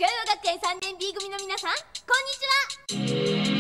白岩学園3年 B 組の皆さん、こんにちは。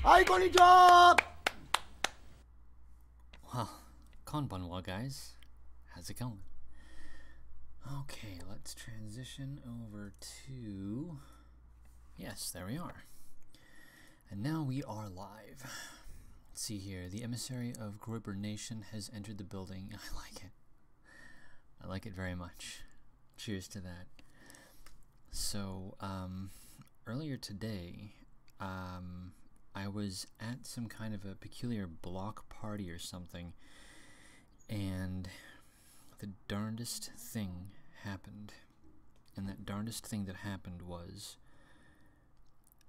はい、こんにちは。 Well, konbanwa guys. How's it going? Okay, let's transition over to... Yes, there we are. And now we are live. Let's see here. The emissary of Groiper Nation has entered the building. I like it. I like it very much. Cheers to that. So, earlier today, I was at some kind of a peculiar block party or something, and the darndest thing happened. And that darndest thing that happened was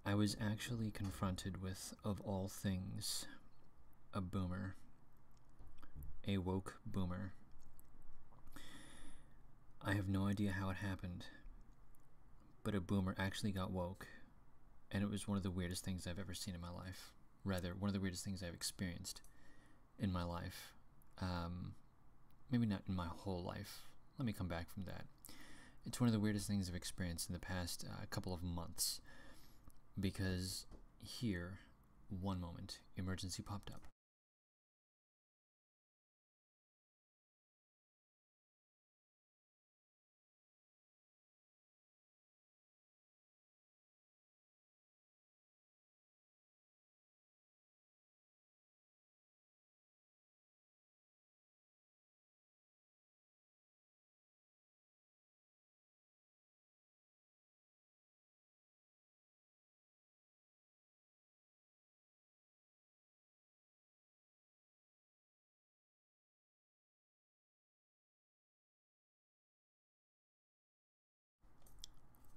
I was actually confronted with, of all things, a boomer. A woke boomer. I have no idea how it happened, but a boomer actually got woke. And it was one of the weirdest things I've ever seen in my life. Rather, one of the weirdest things I've experienced in my life. Maybe not in my whole life. Let me come back from that. It's one of the weirdest things I've experienced in the past couple of months. Because here, one moment, emergency popped up.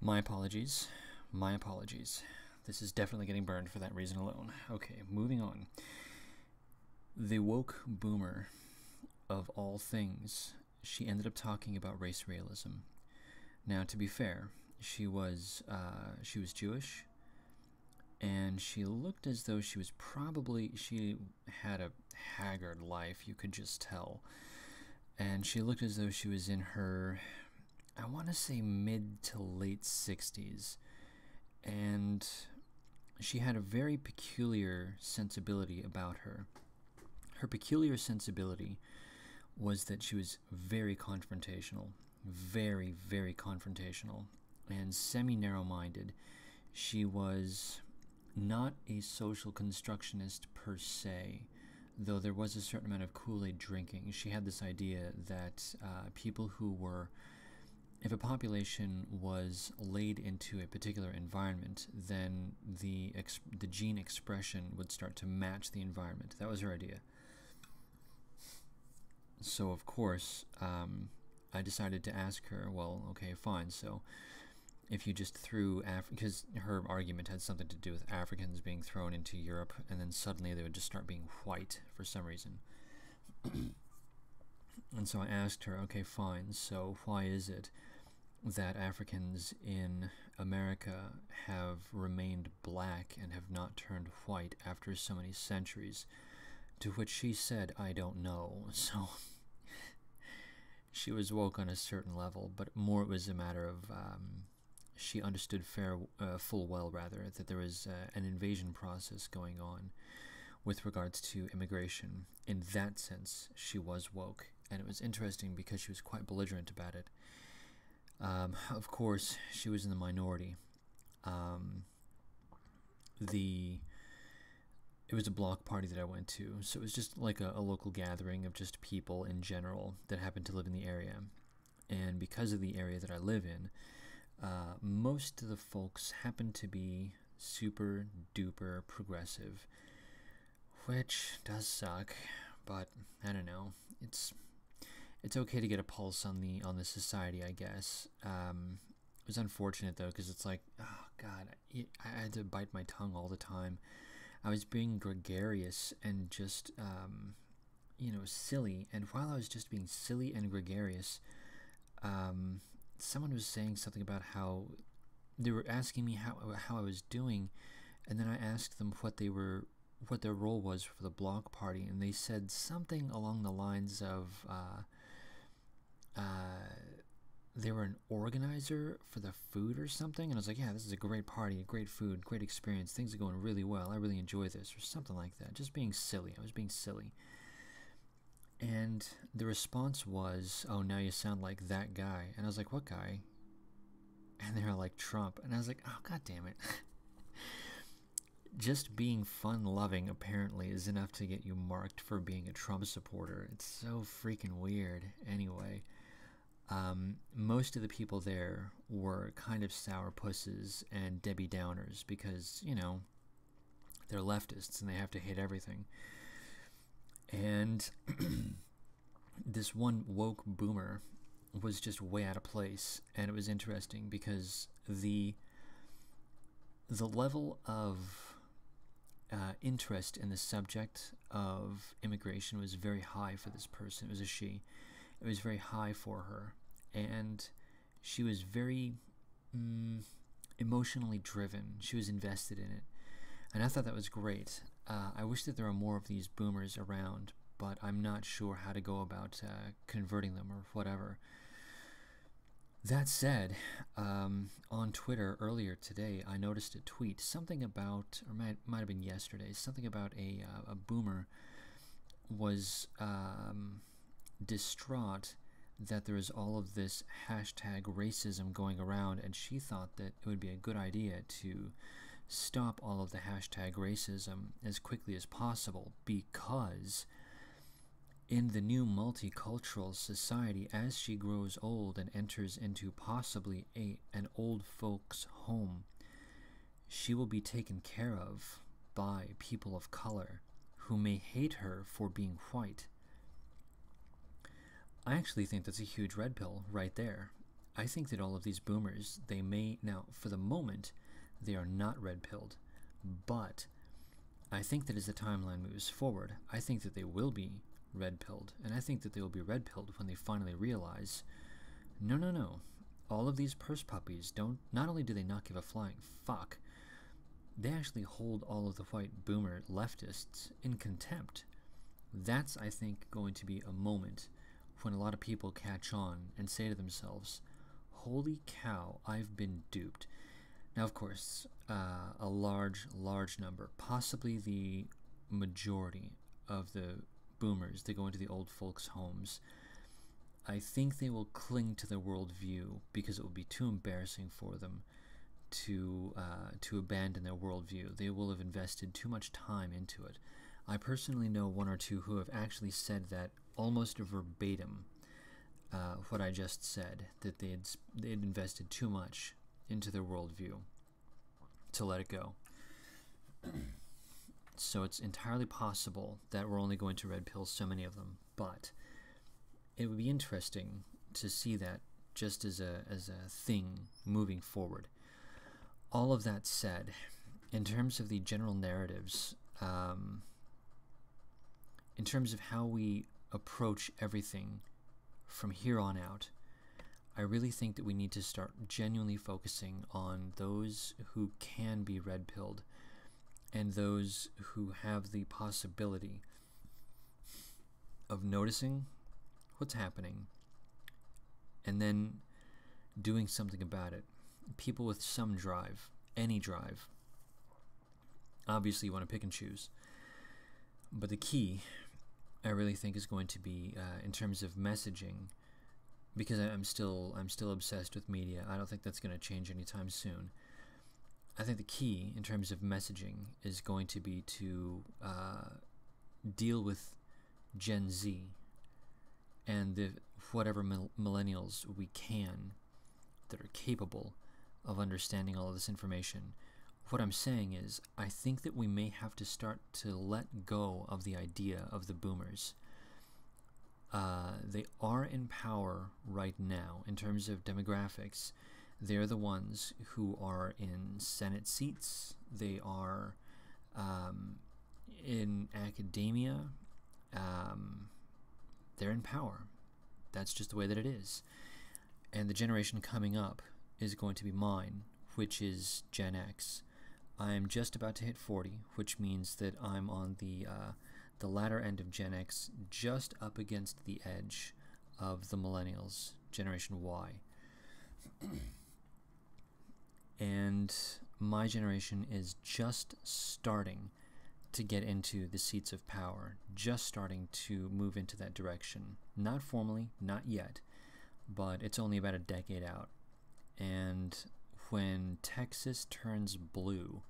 My apologies. My apologies. This is definitely getting burned for that reason alone. Okay, moving on. The woke boomer of all things, she ended up talking about race realism. Now, to be fair, she was Jewish, and she looked as though she had a haggard life, you could just tell. And she looked as though she was in her, I want to say, mid to late 60s. And she had a very peculiar sensibility about her. Her peculiar sensibility was that she was very confrontational. Very, very confrontational. And semi-narrow-minded. She was not a social constructionist per se, though there was a certain amount of Kool-Aid drinking. She had this idea that people who were, if a population was laid into a particular environment, then the gene expression would start to match the environment. That was her idea. So, of course, I decided to ask her, well, okay, fine, so if you just threw, because her argument had something to do with Africans being thrown into Europe, and then suddenly they would just start being white for some reason. And so I asked her, okay, fine, so why is it that Africans in America have remained black and have not turned white after so many centuries? To which she said, I don't know. So she was woke on a certain level, but more it was a matter of she understood full well that there was an invasion process going on with regards to immigration. In that sense, she was woke, and it was interesting because she was quite belligerent about it. Of course, she was in the minority. It was a block party that I went to, so it was just like a local gathering of just people in general that happened to live in the area. And because of the area that I live in, most of the folks happen to be super duper progressive, which does suck, but I don't know. It's okay to get a pulse on the society, I guess. It was unfortunate though, because it's like, oh god, I had to bite my tongue all the time. I was being gregarious and just, silly. And while I was just being silly and gregarious, someone was saying something about how they were asking me how I was doing, and then I asked them what their role was for the block party, and they said something along the lines of they were an organizer for the food or something, and I was like, yeah, this is a great party, great food, great experience, things are going really well, I really enjoy this, or something like that. Just being silly. I was being silly. And the response was, oh, now you sound like that guy. And I was like, what guy? And they were like, Trump. And I was like, oh, god damn it. Just being fun-loving, apparently, is enough to get you marked for being a Trump supporter. It's so freaking weird. Anyway, most of the people there were kind of sourpusses and Debbie Downers because, they're leftists and they have to hate everything. And this one woke boomer was just way out of place, and it was interesting because the level of interest in the subject of immigration was very high for this person. It was a she. It was very high for her, and she was very emotionally driven. She was invested in it, and I thought that was great. I wish that there were more of these boomers around, but I'm not sure how to go about converting them or whatever. That said, on Twitter earlier today, I noticed a tweet, something about, or might have been yesterday, something about a boomer was distraught that there is all of this hashtag racism going around, and she thought that it would be a good idea to stop all of the hashtag racism as quickly as possible, because in the new multicultural society, as she grows old and enters into possibly an old folks' home, she will be taken care of by people of color who may hate her for being white. I actually think that's a huge red pill right there. I think that all of these boomers, they may, now for the moment, they are not red-pilled, but I think that as the timeline moves forward, I think that they will be red-pilled, and I think that they will be red-pilled when they finally realize, no, all of these purse puppies not only do they not give a flying fuck, they actually hold all of the white boomer leftists in contempt. That's, I think, going to be a moment when a lot of people catch on and say to themselves, holy cow, I've been duped. Now, of course, a large number, possibly the majority of the boomers that go into the old folks' homes, I think they will cling to their worldview because it will be too embarrassing for them to abandon their worldview. They will have invested too much time into it. I personally know one or two who have actually said that almost verbatim, what I just said, that they had invested too much into their worldview to let it go. So it's entirely possible that we're only going to red pill so many of them, but it would be interesting to see that just as a thing moving forward. All of that said, in terms of the general narratives, in terms of how we approach everything from here on out, I really think that we need to start genuinely focusing on those who can be red-pilled and those who have the possibility of noticing what's happening and then doing something about it. People with some drive, any drive. Obviously you want to pick and choose. But the key, I really think, is going to be in terms of messaging, because I'm still obsessed with media. I don't think that's going to change anytime soon. I think the key in terms of messaging is going to be to deal with Gen Z and the whatever millennials we can that are capable of understanding all of this information. What I'm saying is, I think that we may have to start to let go of the idea of the boomers. They are in power right now in terms of demographics. They're the ones who are in Senate seats. They are in academia. They're in power. That's just the way that it is. And the generation coming up is going to be mine, which is Gen X. I'm just about to hit 40, which means that I'm on the latter end of Gen X, just up against the edge of the millennials, Generation Y. And my generation is just starting to get into the seats of power, just starting to move into that direction. Not formally, not yet, but it's only about a decade out. And when Texas turns blue,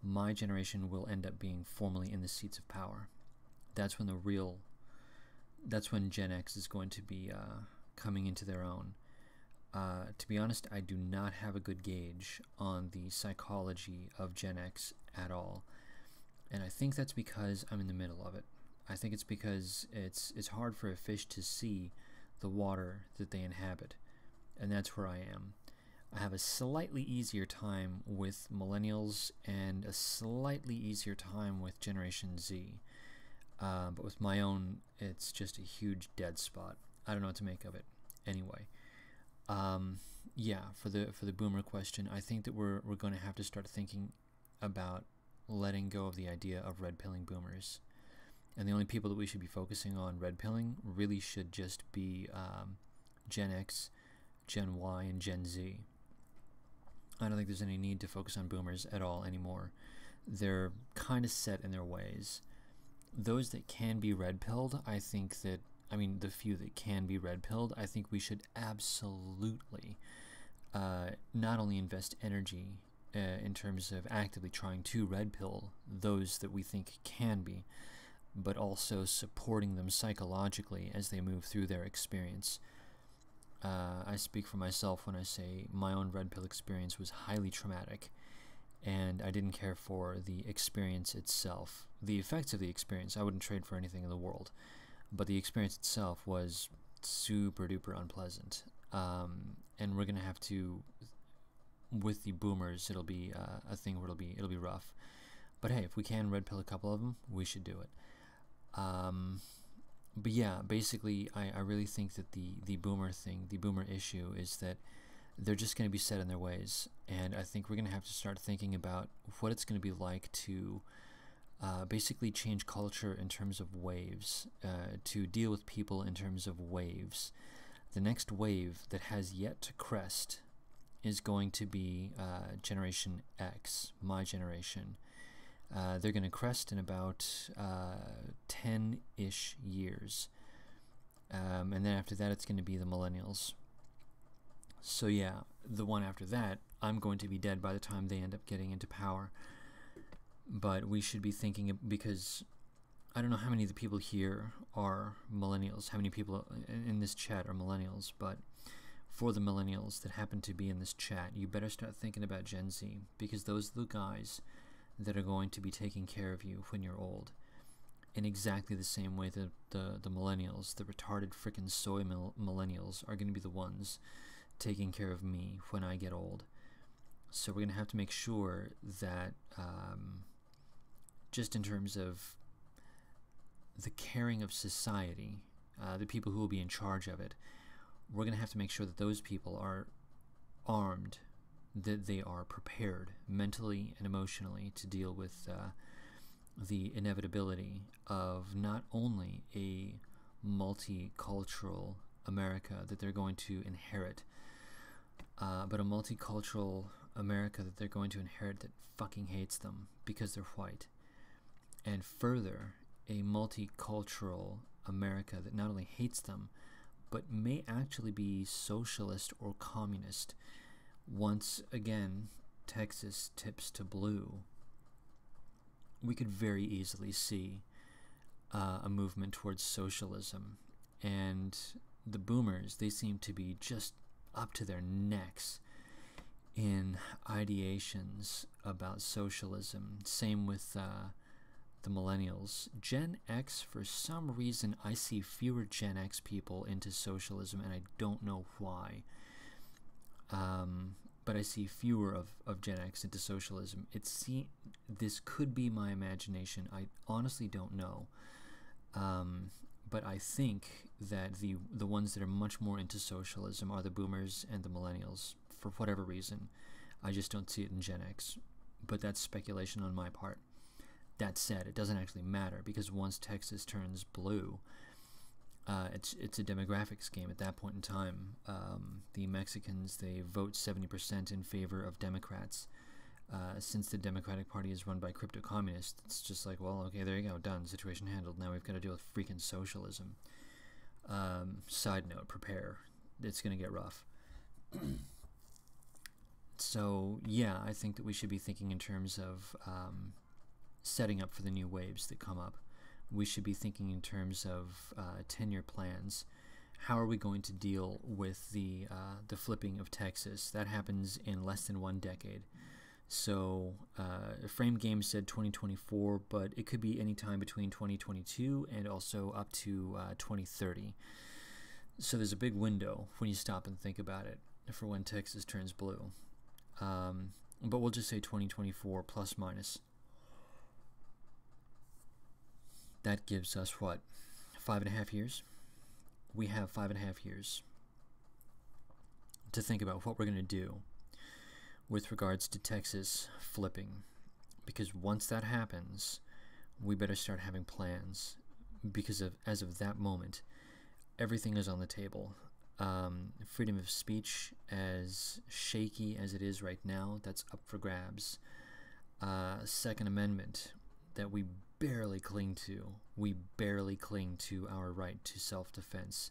my generation will end up being formally in the seats of power. That's when that's when Gen X is going to be coming into their own. To be honest, I do not have a good gauge on the psychology of Gen X at all. And I think that's because I'm in the middle of it. I think it's because it's hard for a fish to see the water that they inhabit. And that's where I am. I have a slightly easier time with millennials and a slightly easier time with Generation Z. But with my own, it's just a huge dead spot. I don't know what to make of it. Anyway, yeah, for the boomer question, I think that we're going to have to start thinking about letting go of the idea of red-pilling boomers. And the only people that we should be focusing on red-pilling really should just be Gen X, Gen Y, and Gen Z. I don't think there's any need to focus on boomers at all anymore. They're kind of set in their ways. Those that can be red-pilled, I think that, the few that can be red-pilled, I think we should absolutely not only invest energy in terms of actively trying to red-pill those that we think can be, but also supporting them psychologically as they move through their experience. I speak for myself when I say my own red pill experience was highly traumatic, and I didn't care for the experience itself. The effects of the experience I wouldn't trade for anything in the world, but the experience itself was super duper unpleasant. and we're gonna have to, with the boomers, it'll be a thing where it'll be rough. But hey, if we can red pill a couple of them, we should do it. But yeah, basically, I really think that the boomer thing, the boomer issue, is that they're just going to be set in their ways, and I think we're going to have to start thinking about what it's going to be like to basically change culture in terms of waves, to deal with people in terms of waves. The next wave that has yet to crest is going to be Generation X, my generation. They're going to crest in about 10-ish years. And then after that, it's going to be the millennials. So yeah, the one after that, I'm going to be dead by the time they end up getting into power. But we should be thinking, because I don't know how many of the people here are millennials, how many people in this chat are millennials, but for the millennials that happen to be in this chat, you better start thinking about Gen Z, because those are the guys that are going to be taking care of you when you're old. In exactly the same way that the millennials, the retarded frickin' soy millennials, are going to be the ones taking care of me when I get old. So we're going to have to make sure that just in terms of the caring of society, the people who will be in charge of it, we're going to have to make sure that those people are armed, that they are prepared mentally and emotionally to deal with the inevitability of not only a multicultural America that they're going to inherit, but a multicultural America that they're going to inherit that fucking hates them because they're white. And further, a multicultural America that not only hates them, but may actually be socialist or communist. Once again, Texas tips to blue, we could very easily see a movement towards socialism. And the boomers, they seem to be just up to their necks in ideations about socialism. Same with the millennials. Gen X, for some reason, I see fewer Gen X people into socialism, and I don't know why. But I see fewer of Gen X into socialism. This could be my imagination. I honestly don't know. But I think that the ones that are much more into socialism are the boomers and the millennials, for whatever reason. I just don't see it in Gen X. But that's speculation on my part. That said, it doesn't actually matter, because once Texas turns blue, it's a demographics game at that point in time. The Mexicans, they vote 70% in favor of Democrats. Since the Democratic Party is run by crypto-communists, it's just like, well, okay, there you go, done, situation handled. Now we've got to deal with freaking socialism. Side note, prepare. It's going to get rough. So, yeah, I think that we should be thinking in terms of setting up for the new waves that come up. We should be thinking in terms of 10-year plans. How are we going to deal with the flipping of Texas? That happens in less than 1 decade. So Frame Game said 2024, but it could be any time between 2022 and also up to 2030. So there's a big window when you stop and think about it for when Texas turns blue. But we'll just say 2024 plus minus. That gives us, what, 5.5 years? We have 5.5 years to think about what we're going to do with regards to Texas flipping. Because once that happens, we better start having plans. Because as of that moment, everything is on the table. Freedom of speech, as shaky as it is right now, that's up for grabs. Second Amendment, that we barely cling to. We barely cling to our right to self-defense.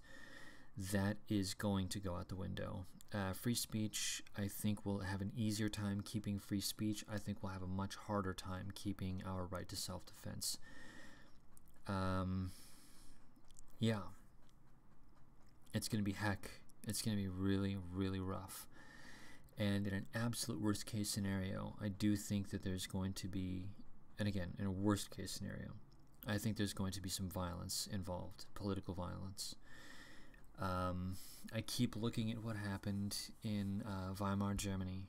That is going to go out the window. Free speech, I think we'll have an easier time keeping free speech. I think we'll have a much harder time keeping our right to self-defense. Yeah. It's going to be heck. It's going to be really, really rough. And in an absolute worst case scenario, I do think that there's going to be, and again, in a worst case scenario, I think there's going to be some violence involved, political violence. I keep looking at what happened in Weimar, Germany,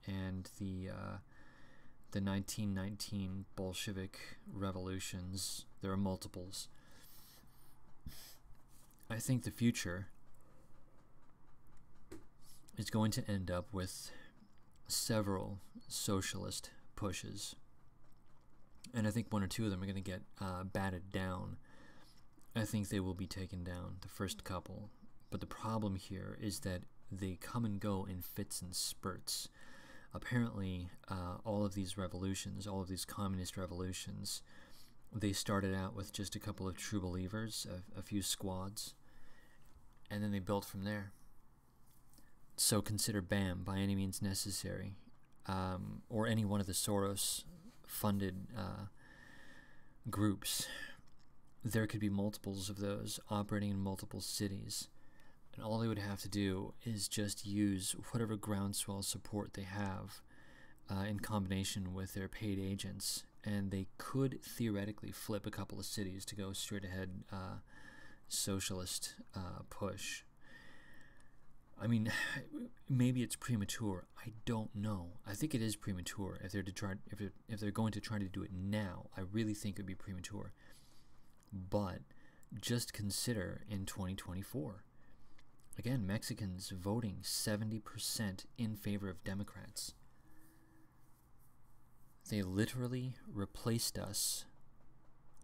and the 1919 Bolshevik revolutions. There are multiples. I think the future is going to end up with several socialist pushes, and I think one or two of them are going to get batted down. I think they will be taken down, the first couple. But the problem here is that they come and go in fits and spurts. Apparently, all of these revolutions, all of these communist revolutions, they started out with just a couple of true believers, a few squads, and then they built from there. So consider BAM, By Any Means Necessary, or any one of the Soros-funded groups. There could be multiples of those operating in multiple cities. And all they would have to do is just use whatever groundswell support they have in combination with their paid agents, and they could theoretically flip a couple of cities to go straight ahead socialist push. I mean, maybe it's premature. I don't know. I think it is premature if they're going to try to do it now. I really think it would be premature. But just consider in 2024. Again, Mexicans voting 70% in favor of Democrats. They literally replaced us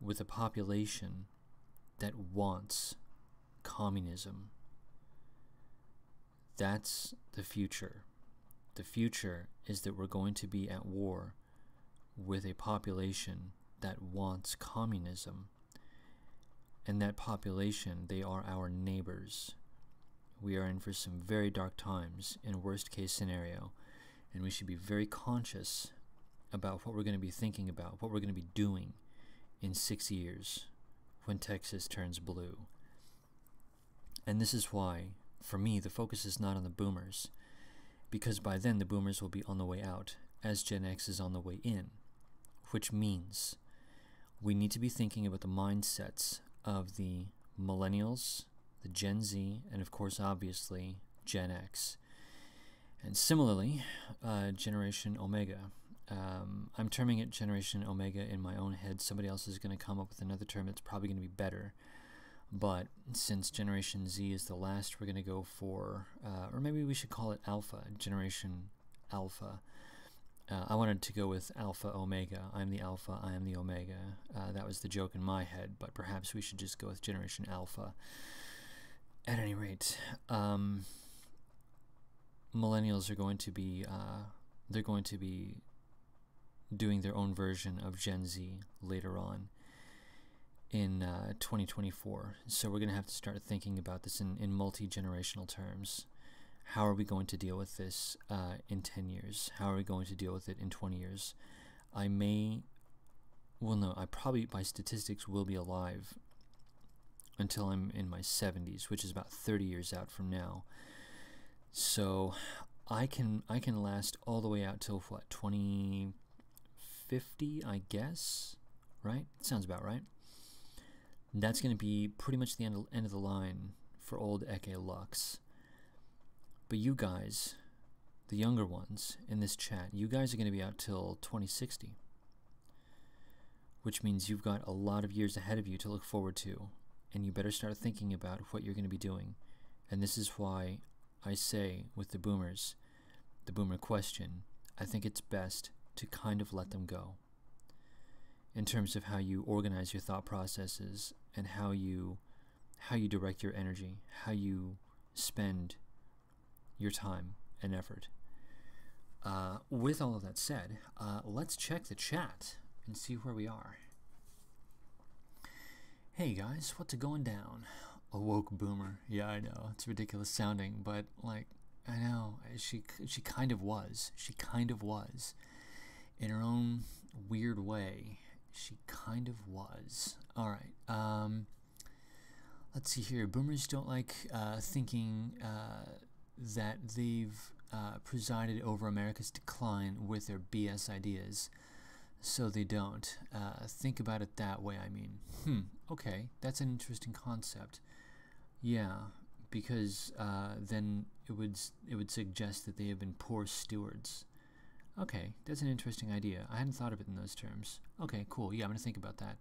with a population that wants communism. That's the future. The future is that we're going to be at war with a population that wants communism. And that population, they are our neighbors. We are in for some very dark times in a worst case scenario, and we should be very conscious about what we're going to be thinking about, what we're going to be doing in 6 years when Texas turns blue. And this is why, for me, the focus is not on the boomers, because by then the boomers will be on the way out, as Gen X is on the way in, which means we need to be thinking about the mindsets of the millennials, the Gen Z, and of course, obviously, Gen X. And similarly, Generation Omega. I'm terming it Generation Omega in my own head. Somebody else is going to come up with another term that's probably going to be better. But since Generation Z is the last, we're going to go for, or maybe we should call it Alpha, Generation Alpha. I wanted to go with Alpha Omega. I'm the Alpha, I am the Omega. That was the joke in my head, but perhaps we should just go with Generation Alpha. At any rate, millennials are going to be, they're going to be doing their own version of Gen Z later on in 2024. So we're going to have to start thinking about this in multi-generational terms. How are we going to deal with this in 10 years? How are we going to deal with it in 20 years? I probably, by statistics, will be alive until I'm in my 70s, which is about 30 years out from now. So I can last all the way out till what, 2050, I guess, right? Sounds about right. That's going to be pretty much the end of the line for old Eke Lux. But you guys, the younger ones in this chat, you guys are going to be out till 2060, which means you've got a lot of years ahead of you to look forward to, and you better start thinking about what you're going to be doing. And this is why I say with the boomers, the boomer question, I think it's best to kind of let them go in terms of how you organize your thought processes and how you direct your energy, how you spend your time and effort. With all of that said, let's check the chat and see where we are. Hey guys, what's going down? A woke boomer. Yeah, I know, it's ridiculous sounding, but like, I know, she kind of was. She kind of was. In her own weird way, she kind of was. Alright, let's see here. Boomers don't like thinking that they've presided over America's decline with their BS ideas, so they don't. Think about it that way, I mean. Okay, that's an interesting concept. Yeah, because then it would suggest that they have been poor stewards. Okay, that's an interesting idea. I hadn't thought of it in those terms. Okay, cool. Yeah, I'm gonna think about that.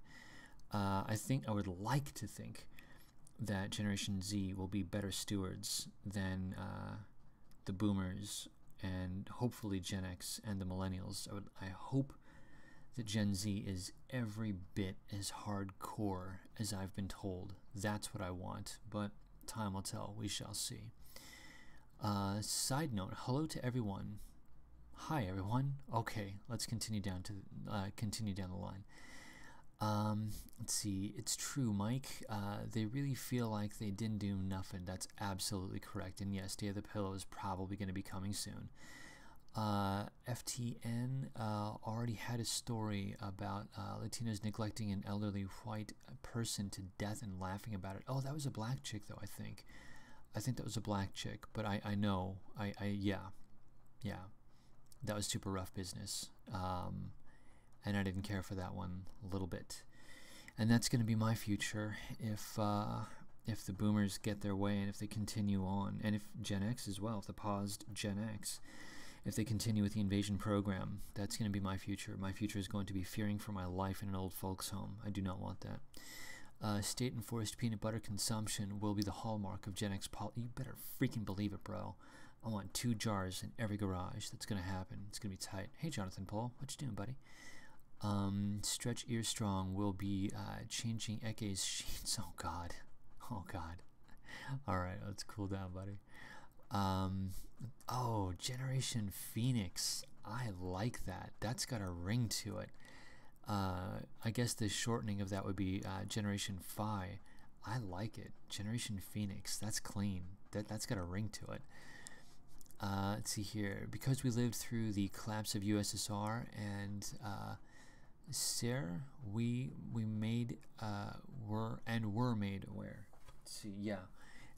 I would like to think that Generation Z will be better stewards than the Boomers and hopefully Gen X and the Millennials. I hope that Gen Z is every bit as hardcore as I've been told. That's what I want, but time will tell. We shall see. Side note: hello to everyone. Hi everyone. Okay, let's continue down the line. Let's see. It's true, Mike. They really feel like they didn't do nothing. That's absolutely correct. And yes, Day of the Pillow is probably going to be coming soon. FTN already had a story about Latinos neglecting an elderly white person to death and laughing about it. Oh, that was a black chick, though, I think. I think that was a black chick, but I know. Yeah. That was super rough business. And I didn't care for that one a little bit. And that's going to be my future if the Boomers get their way and if they continue on, and if Gen X as well, if the paused Gen X, if they continue with the invasion program, that's going to be my future. My future is going to be fearing for my life in an old folks' home. I do not want that. State-enforced peanut butter consumption will be the hallmark of Gen X policy. You better freaking believe it, bro. I want 2 jars in every garage. That's going to happen. It's going to be tight. Hey, Jonathan Paul. What you doing, buddy? Stretch Earstrong will be changing Eke's sheets. Oh God. Alright, let's cool down, buddy. Oh, Generation Phoenix. I like that. That's got a ring to it. I guess the shortening of that would be Generation Phi. I like it. Generation Phoenix. That's clean. That's got a ring to it. Let's see here. Because we lived through the collapse of USSR and we were made aware. Let's see, yeah,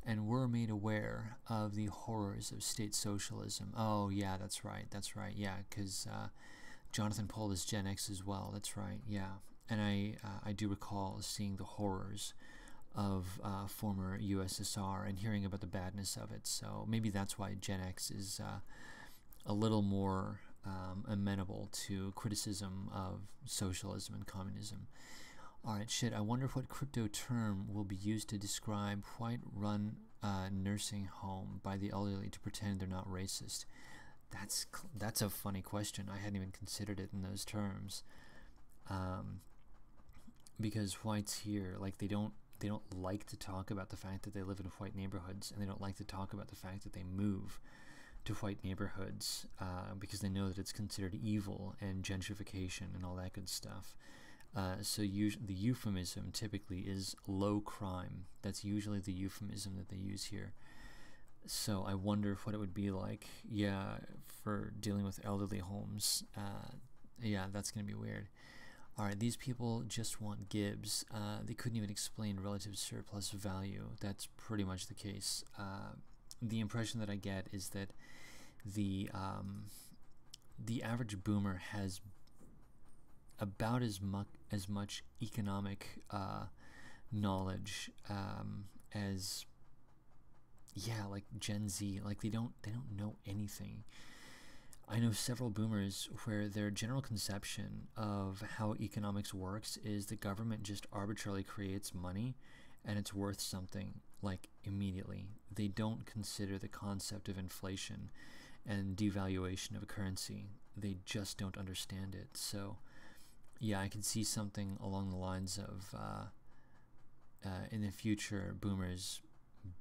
and were made aware of the horrors of state socialism. Oh yeah, that's right. Yeah, because Jonathan Paul is Gen X as well. That's right. Yeah, and I do recall seeing the horrors of former USSR and hearing about the badness of it. So maybe that's why Gen X is a little more amenable to criticism of socialism and communism. Alright, shit, I wonder what crypto term will be used to describe white-run nursing home by the elderly to pretend they're not racist. That's a funny question. I hadn't even considered it in those terms. Because whites here, like, they don't like to talk about the fact that they live in white neighborhoods, and they don't like to talk about the fact that they move to white neighborhoods because they know that it's considered evil and gentrification and all that good stuff. So the euphemism typically is low crime. That's usually the euphemism that they use here. So I wonder what it would be like, yeah, for dealing with elderly homes. Yeah, that's going to be weird. Alright, these people just want Gibbs. They couldn't even explain relative surplus value. That's pretty much the case. The impression that I get is that the average boomer has about as much economic knowledge as, yeah, like Gen Z. Like they don't know anything. I know several boomers where their general conception of how economics works is the government just arbitrarily creates money and it's worth something like immediately. They don't consider the concept of inflation and devaluation of a currency. They just don't understand it. So yeah, I can see something along the lines of in the future boomers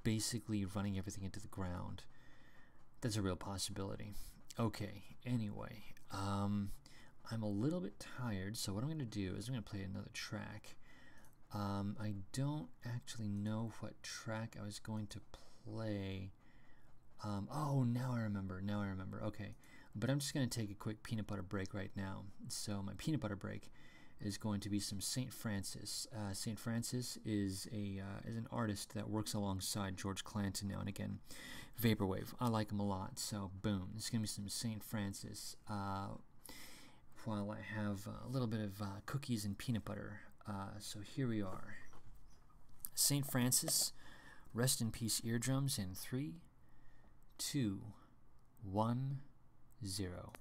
basically running everything into the ground. That's a real possibility. Okay, anyway, I'm a little bit tired, so what I'm going to do is I'm going to play another track. I don't actually know what track I was going to play. Oh, now I remember, okay. But I'm just going to take a quick peanut butter break right now. So my peanut butter break is going to be some St. Francis. St. Francis is an artist that works alongside George Clanton now and again. Vaporwave, I like him a lot, so boom, it's going to be some St. Francis while I have a little bit of cookies and peanut butter. So here we are. St. Francis Rest in peace, eardrums, in 3, 2, 1, 0.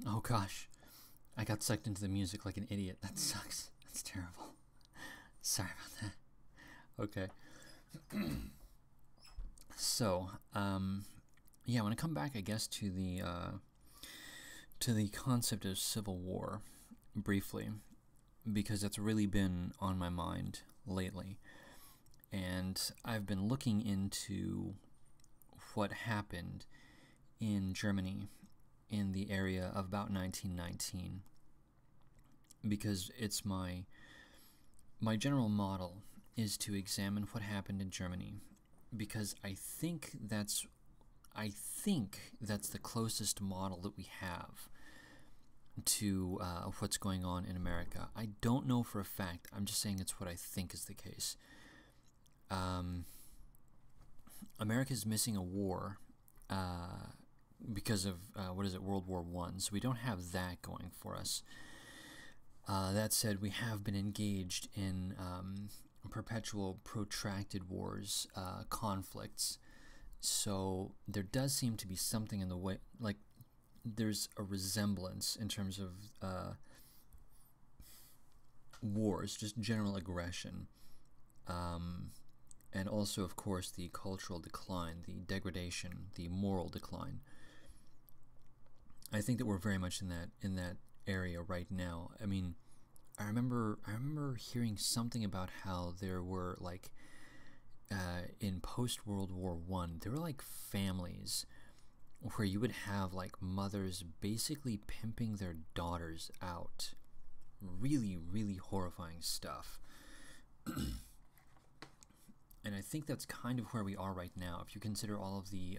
Oh gosh, I got sucked into the music like an idiot. That sucks. That's terrible. Sorry about that. Okay. So, yeah, I want to come back, I guess, to the concept of civil war briefly, because that's really been on my mind lately, and I've been looking into what happened in Germany in the area of about 1919, because it's my general model is to examine what happened in Germany, because I think that's the closest model that we have to what's going on in America. I don't know for a fact. I'm just saying it's what I think is the case. America's missing a war because of World War I. So we don't have that going for us. That said, we have been engaged in perpetual, protracted wars, conflicts. So there does seem to be something in the way, like there's a resemblance in terms of wars, just general aggression, and also, of course, the cultural decline, the degradation, the moral decline. I think that we're very much in that area right now. I mean, I remember hearing something about how there were like in post-World War I, there were like families where you would have like mothers basically pimping their daughters out. Really, really horrifying stuff. And I think that's kind of where we are right now. If you consider all of the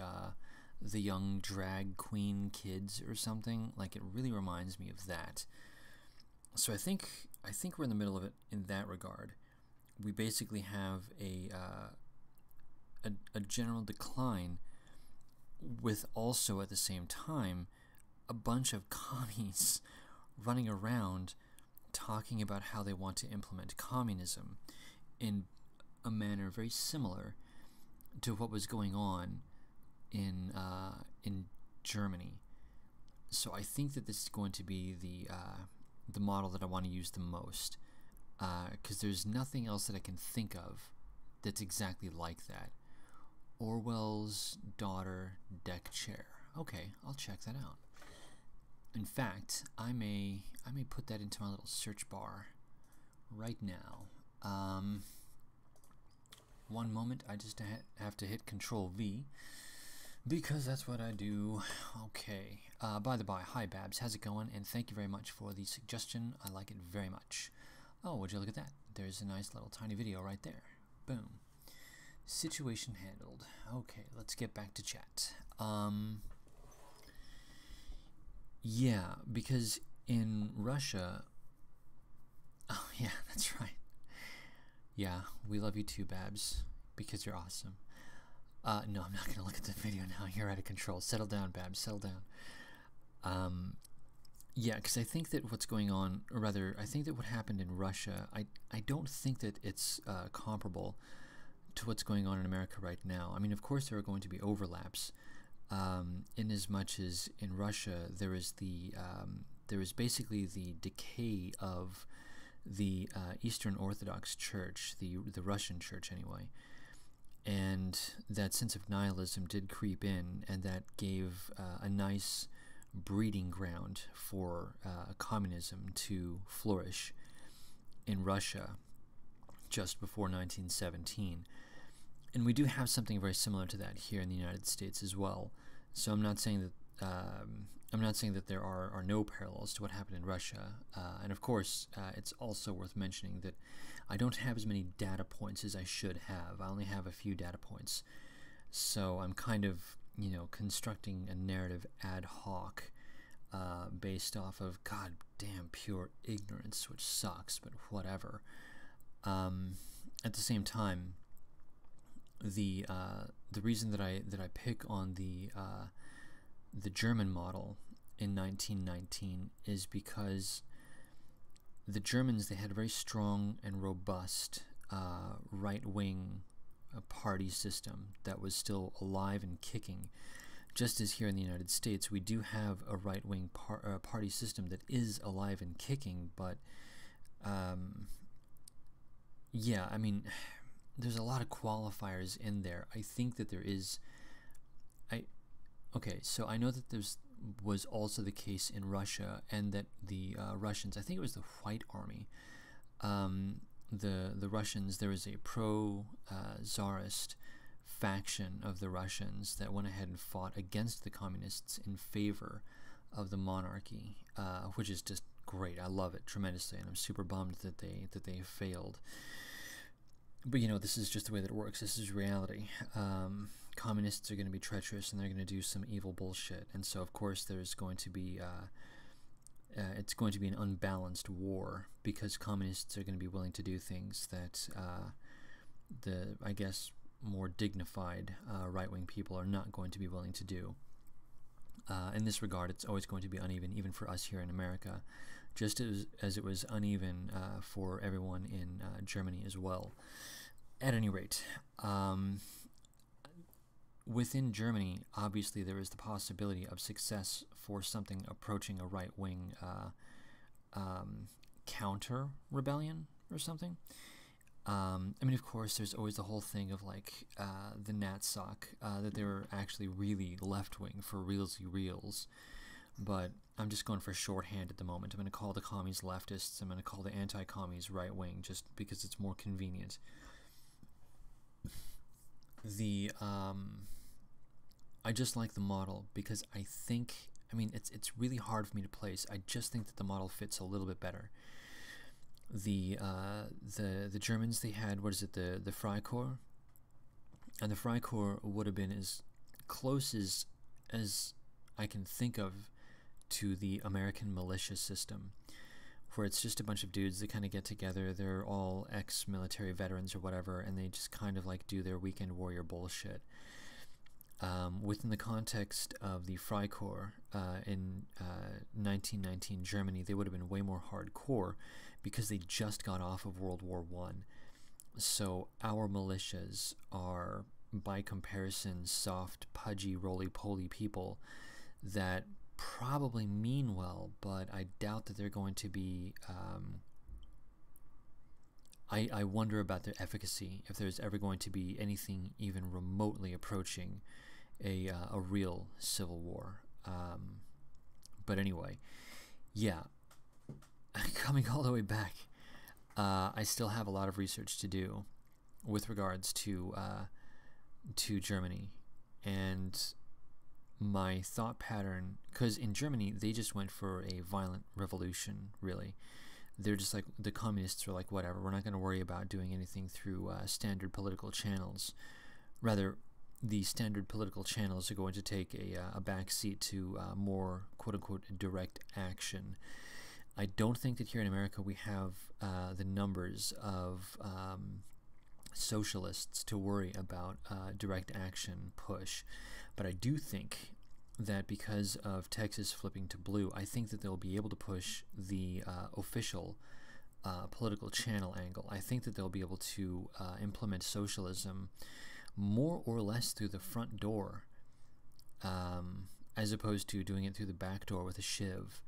young drag queen kids or something, like it really reminds me of that. So I think we're in the middle of it in that regard. We basically have a general decline, with also at the same time a bunch of commies running around talking about how they want to implement communism in a manner very similar to what was going on in Germany. So I think that this is going to be the model that I want to use the most, because there's nothing else that I can think of that's exactly like that. Orwell's daughter deck chair. Okay, I'll check that out. In fact, I may put that into my little search bar right now. One moment, I just have to hit Control V, because that's what I do. Okay. By the by, hi Babs, how's it going? And thank you very much for the suggestion. I like it very much. Oh, would you look at that? There's a nice little tiny video right there. Boom. Situation handled. Okay, let's get back to chat. Yeah, because in Russia... Oh, yeah, that's right. Yeah, we love you too, Babs, because you're awesome. No, I'm not going to look at the video now. You're out of control. Settle down, Babs. Settle down. Yeah, because I think that what's going on, or rather, I think that what happened in Russia, I don't think that it's comparable to what's going on in America right now. I mean, of course, there are going to be overlaps, in as much as in Russia there is basically the decay of the Eastern Orthodox Church, the Russian Church anyway. And that sense of nihilism did creep in, and that gave a nice breeding ground for communism to flourish in Russia just before 1917. And we do have something very similar to that here in the United States as well. So I'm not saying that there are no parallels to what happened in Russia. And of course, it's also worth mentioning that I don't have as many data points as I should have. I only have a few data points. So I'm kind of, constructing a narrative ad hoc based off of goddamn pure ignorance, which sucks, but whatever. At the same time, the reason that I pick on the German model in 1919 is because the Germans, they had a very strong and robust right-wing party system that was still alive and kicking. Just as here in the United States, we do have a right-wing party system that is alive and kicking, but yeah, I mean, there's a lot of qualifiers in there. I think that there is... Okay, so I know that was also the case in Russia, and that the Russians, I think it was the White Army, the Russians, there was a pro-Tsarist faction of the Russians that went ahead and fought against the communists in favor of the monarchy, which is just great. I love it tremendously, and I'm super bummed that they failed. But this is just the way that it works. This is reality. Communists are going to be treacherous, and they're going to do some evil bullshit. And so, of course, there's going to be it's going to be an unbalanced war, because communists are going to be willing to do things that the, I guess, more dignified right-wing people are not going to be willing to do. In this regard, it's always going to be uneven, even for us here in America, just as it was uneven for everyone in Germany as well. At any rate, within Germany, obviously there is the possibility of success for something approaching a right-wing counter-rebellion or something. I mean, of course, there's always the whole thing of, like, the NatSoc, that they were actually really left-wing for reals. But I'm just going for shorthand at the moment. I'm going to call the commies leftists. I'm going to call the anti-commies right-wing, just because it's more convenient. I just like the model because I think, I mean, it's really hard for me to place. I just think that the model fits a little bit better. The Germans, they had, what is it, the Freikorps, and the Freikorps would have been as close as I can think of to the American militia system, where it's just a bunch of dudes that kind of get together. They're all ex-military veterans or whatever, and they just kind of like do their weekend warrior bullshit. Within the context of the Freikorps in 1919 Germany, they would have been way more hardcore because they just got off of World War I. So our militias are, by comparison, soft, pudgy, roly-poly people that probably mean well, but I doubt that they're going to be... I wonder about their efficacy, if there's ever going to be anything even remotely approaching a real civil war. But anyway, yeah, coming all the way back, I still have a lot of research to do with regards to Germany, and my thought pattern, because in Germany they just went for a violent revolution, really. They're just like, the communists are like, whatever, we're not going to worry about doing anything through standard political channels. Rather, the standard political channels are going to take a backseat to more quote-unquote direct action. I don't think that here in America we have the numbers of socialists to worry about direct action push, but I do think that because of Texas flipping to blue, I think that they'll be able to push the official political channel angle. I think that they'll be able to implement socialism more or less through the front door, as opposed to doing it through the back door with a shiv,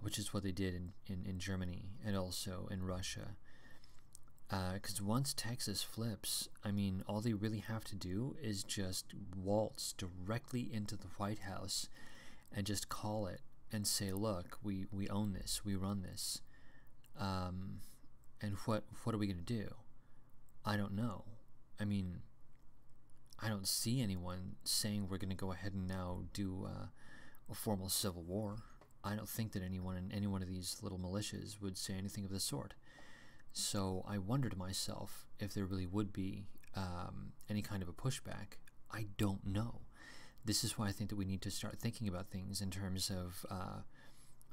which is what they did in Germany and also in Russia. Because once Texas flips, I mean, all they really have to do is just waltz directly into the White House and just call it and say, look, we own this, we run this. And what are we going to do? I don't know. I mean, I don't see anyone saying we're going to go ahead and now do a formal civil war. I don't think that anyone in any one of these little militias would say anything of the sort. So I wonder to myself if there really would be any kind of a pushback. I don't know. This is why I think that we need to start thinking about things in terms of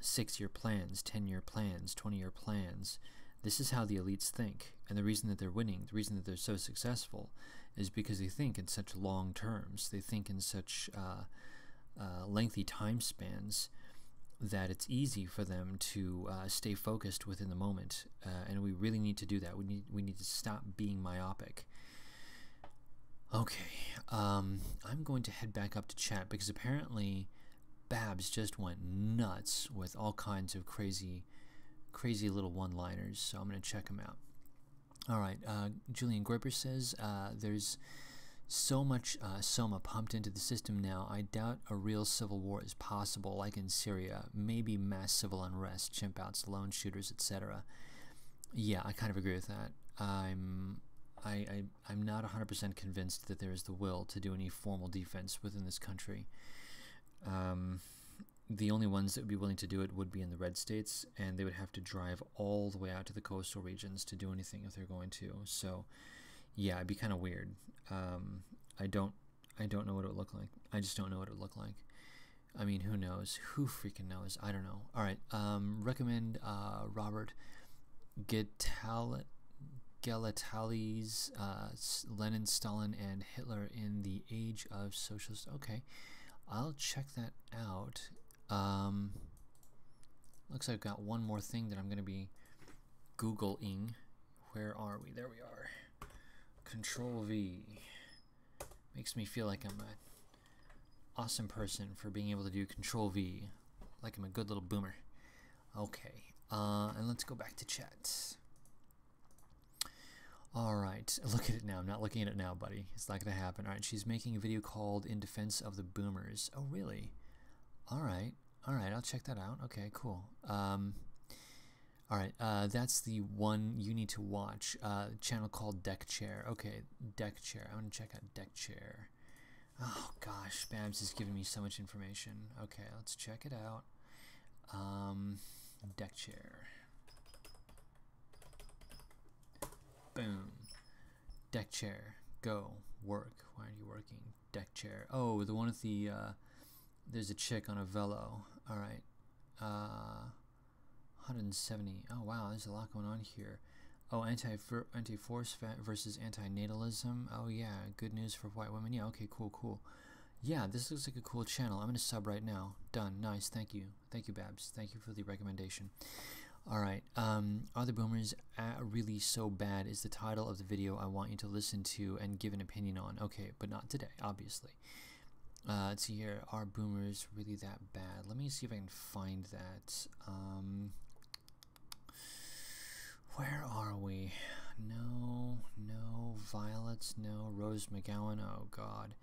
6-year plans, 10-year plans, 20-year plans. This is how the elites think. And the reason that they're winning, the reason that they're so successful, is because they think in such long terms. They think in such lengthy time spans that it's easy for them to stay focused within the moment, and we really need to do that. We need to stop being myopic. Okay, I'm going to head back up to chat because apparently Babs just went nuts with all kinds of crazy little one-liners, so I'm going to check them out. All right, Julian Groiper says there's so much Soma pumped into the system now, I doubt a real civil war is possible, like in Syria. Maybe mass civil unrest, chimp-outs, lone shooters, etc. Yeah, I kind of agree with that. I'm not 100% convinced that there is the will to do any formal defense within this country. The only ones that would be willing to do it would be in the red states, and they would have to drive all the way out to the coastal regions to do anything if they're going to. So, yeah, it'd be kind of weird. I don't know what it would look like. I just don't know what it would look like. I mean, who knows? Who freaking knows? I don't know. All right. Recommend Robert Gelatali's Lenin, Stalin, and Hitler in the Age of Socialist. Okay, I'll check that out. Looks like I've got one more thing that I'm going to be Googling. Where are we? There we are. Control V. Makes me feel like I'm an awesome person for being able to do Control V. Like I'm a good little boomer. Okay. And let's go back to chat. Alright. Look at it now. I'm not looking at it now, buddy. It's not going to happen. Alright. She's making a video called In Defense of the Boomers. Oh, really? Alright. Alright. I'll check that out. Okay, cool. Alright, that's the one you need to watch. Channel called Deck Chair. Okay, Deck Chair. I want to check out Deck Chair. Oh gosh, Babs is giving me so much information. Okay, let's check it out. Deck Chair. Boom. Deck Chair. Go. Work. Why aren't you working? Deck Chair. Oh, the one with the, there's a chick on a velo. Alright. 170. Oh wow, there's a lot going on here. Oh, anti-force versus anti-natalism. Oh yeah, good news for white women. Yeah, okay, cool. Yeah, this looks like a cool channel. I'm gonna sub right now. Done. Nice. Thank you, Babs. Thank you for the recommendation. All right. Are the boomers really so bad? Is the title of the video I want you to listen to and give an opinion on. Okay, but not today, obviously. Let's see here. Are boomers really that bad? Let me see if I can find that. Where are we? No. Violets, no. Rose McGowan, oh god.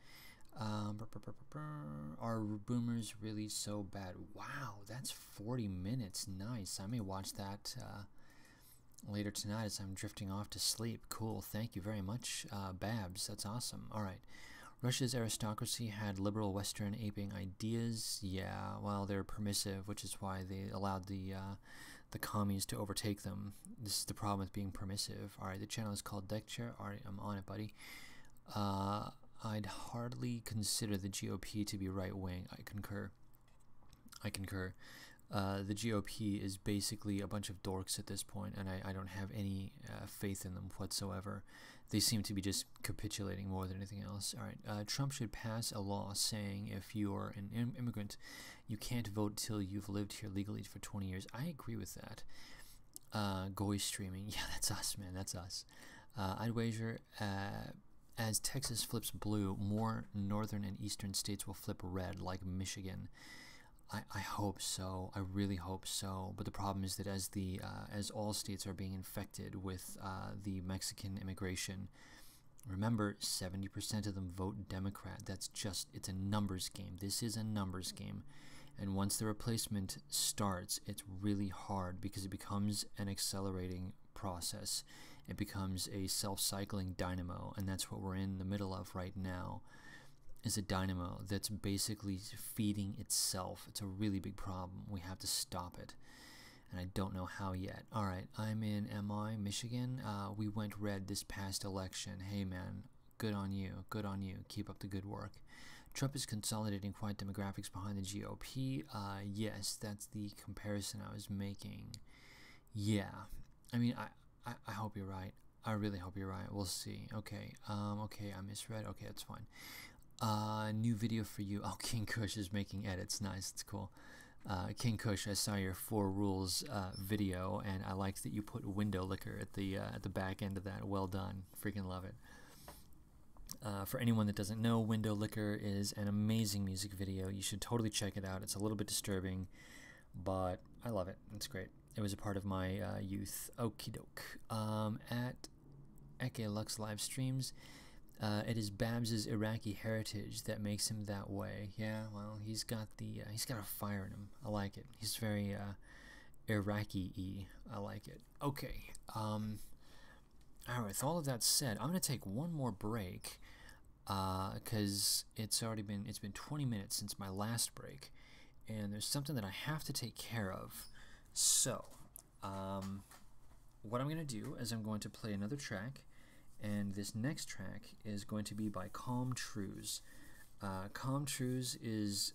Are boomers really so bad? Wow, that's 40 minutes. Nice. I may watch that later tonight as I'm drifting off to sleep. Cool. Thank you very much, Babs. That's awesome. All right. Russia's aristocracy had liberal Western aping ideas. Yeah, well, they're permissive, which is why they allowed the commies to overtake them. This is the problem with being permissive. All right, the channel is called Deck Chair. All right, I'm on it, buddy. I'd hardly consider the GOP to be right-wing. I concur. The GOP is basically a bunch of dorks at this point, and I don't have any faith in them whatsoever. They seem to be just capitulating more than anything else. All right, Trump should pass a law saying if you're an immigrant, you can't vote till you've lived here legally for 20 years. I agree with that. Goy streaming. Yeah, that's us, man. That's us. I'd wager as Texas flips blue, more northern and eastern states will flip red, like Michigan. I hope so. I really hope so. But the problem is that as all states are being infected with the Mexican immigration, remember 70% of them vote Democrat. It's a numbers game. This is a numbers game. And once the replacement starts, it's really hard because it becomes an accelerating process. It becomes a self-cycling dynamo, and that's what we're in the middle of right now, is a dynamo that's basically feeding itself. It's a really big problem. We have to stop it, and I don't know how yet. All right, I'm in MI, Michigan. We went red this past election. Hey, man, good on you. Good on you. Keep up the good work. Trump is consolidating white demographics behind the GOP. Yes, that's the comparison I was making. Yeah, I mean, I hope you're right. I really hope you're right. We'll see. Okay. Okay, I misread. Okay, that's fine. New video for you. Oh, King Kush is making edits. Nice. That's cool. King Kush, I saw your 4 rules video, and I liked that you put window liquor at the back end of that. Well done. Freaking love it. For anyone that doesn't know, Window Liquor is an amazing music video. You should totally check it out. It's a little bit disturbing, but I love it. It's great. It was a part of my youth. Okie doke. At Eke Lux live streams, it is Babs's Iraqi heritage that makes him that way. Yeah, well, he's got a fire in him. I like it. He's very Iraqi-y. I like it. Okay. All right. With all of that said, I'm gonna take one more break because it's been 20 minutes since my last break, and there's something that I have to take care of. So, what I'm going to do is I'm going to play another track, and this next track is going to be by Calm Trues. Calm Trues is,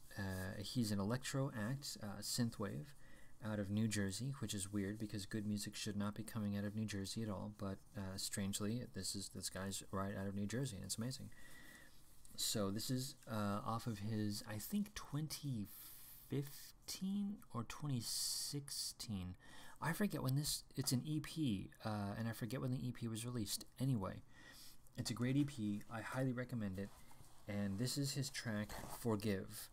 he's an electro act, synthwave, out of New Jersey, which is weird because good music should not be coming out of New Jersey at all, but strangely, this guy's right out of New Jersey, and it's amazing. So this is off of his, I think, 2015 or 2016. I forget when it's an EP, and I forget when the EP was released. Anyway, it's a great EP. I highly recommend it. And this is his track, Forgive.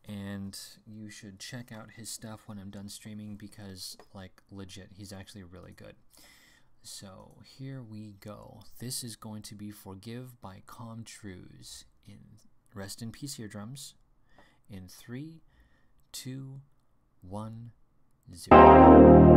And you should check out his stuff when I'm done streaming because, like, legit, he's actually really good. So here we go. This is going to be Forgive by Calm Trues. Rest in peace, eardrums. In 3, 2, 1, 0.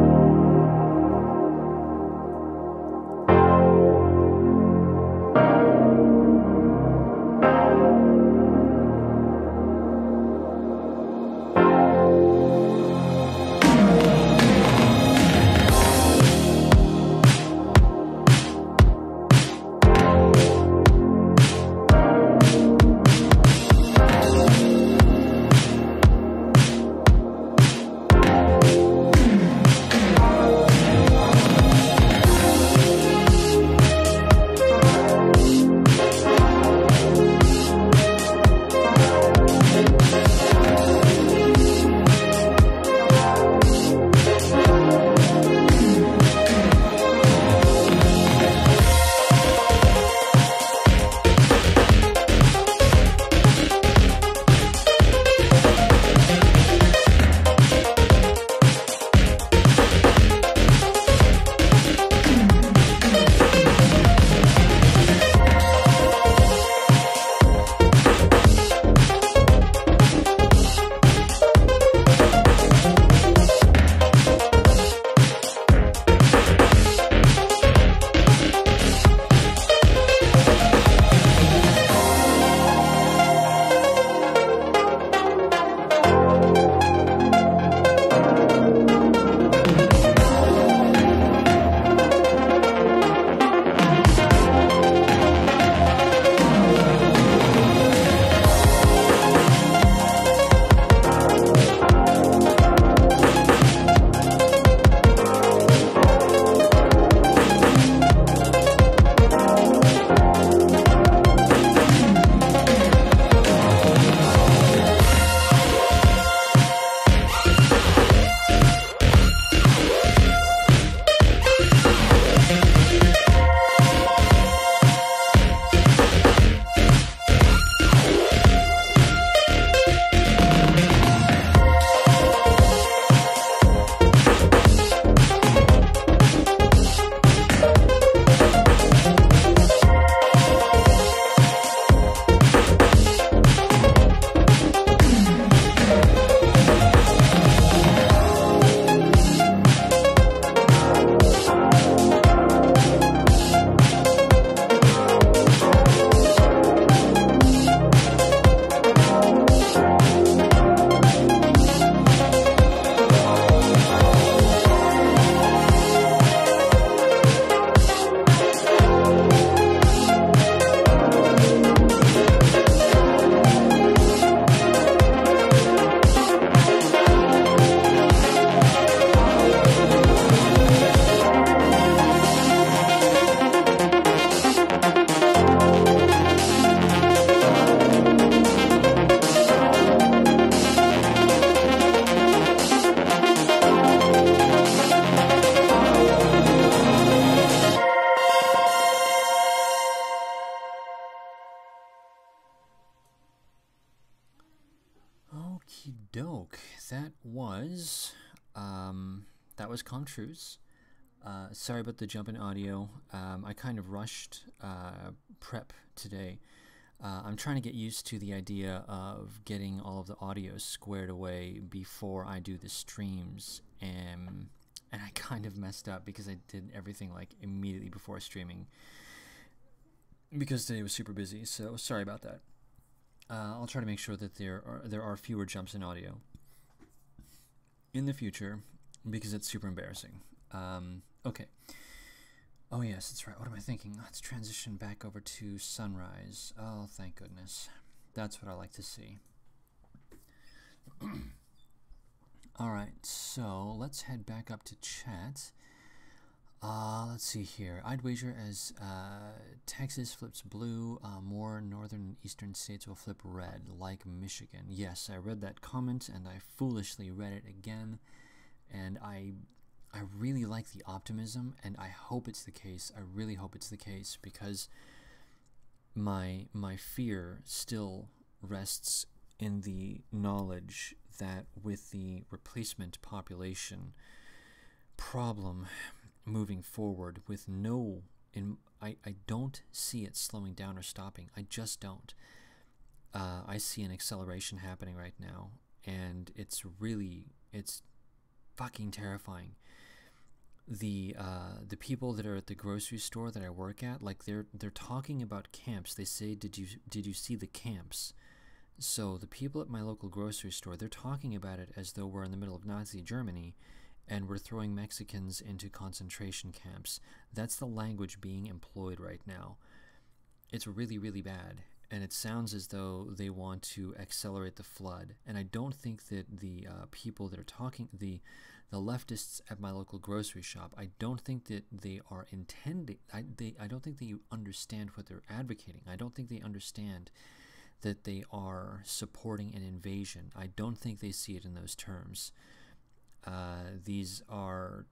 doke. That was Comtrues. Sorry about the jump in audio. I kind of rushed prep today. I'm trying to get used to the idea of getting all of the audio squared away before I do the streams, and I kind of messed up because I did everything like immediately before streaming because today was super busy, so sorry about that. I'll try to make sure that there are fewer jumps in audio in the future because it's super embarrassing. Okay. Oh yes, that's right. What am I thinking? Let's transition back over to Sunrise. Oh, thank goodness. That's what I like to see. Alright, so let's head back up to chat. Let's see here. I'd wager as Texas flips blue, more northern and eastern states will flip red, like Michigan. Yes, I read that comment, and I foolishly read it again, and I really like the optimism, and I hope it's the case. I really hope it's the case, because my fear still rests in the knowledge that with the replacement population problem moving forward, with I don't see it slowing down or stopping. I just don't. I see an acceleration happening right now, and it's fucking terrifying. The people that are at the grocery store that I work at, like they're talking about camps. They say, did you see the camps? So the people at my local grocery store, they're talking about it as though we're in the middle of Nazi Germany and we're throwing Mexicans into concentration camps. That's the language being employed right now. It's really, really bad, and it sounds as though they want to accelerate the flood. And I don't think that the people that are talking, the leftists at my local grocery shop, I don't think that they are intending, I don't think they understand what they're advocating. I don't think they understand that they are supporting an invasion. I don't think they see it in those terms. These are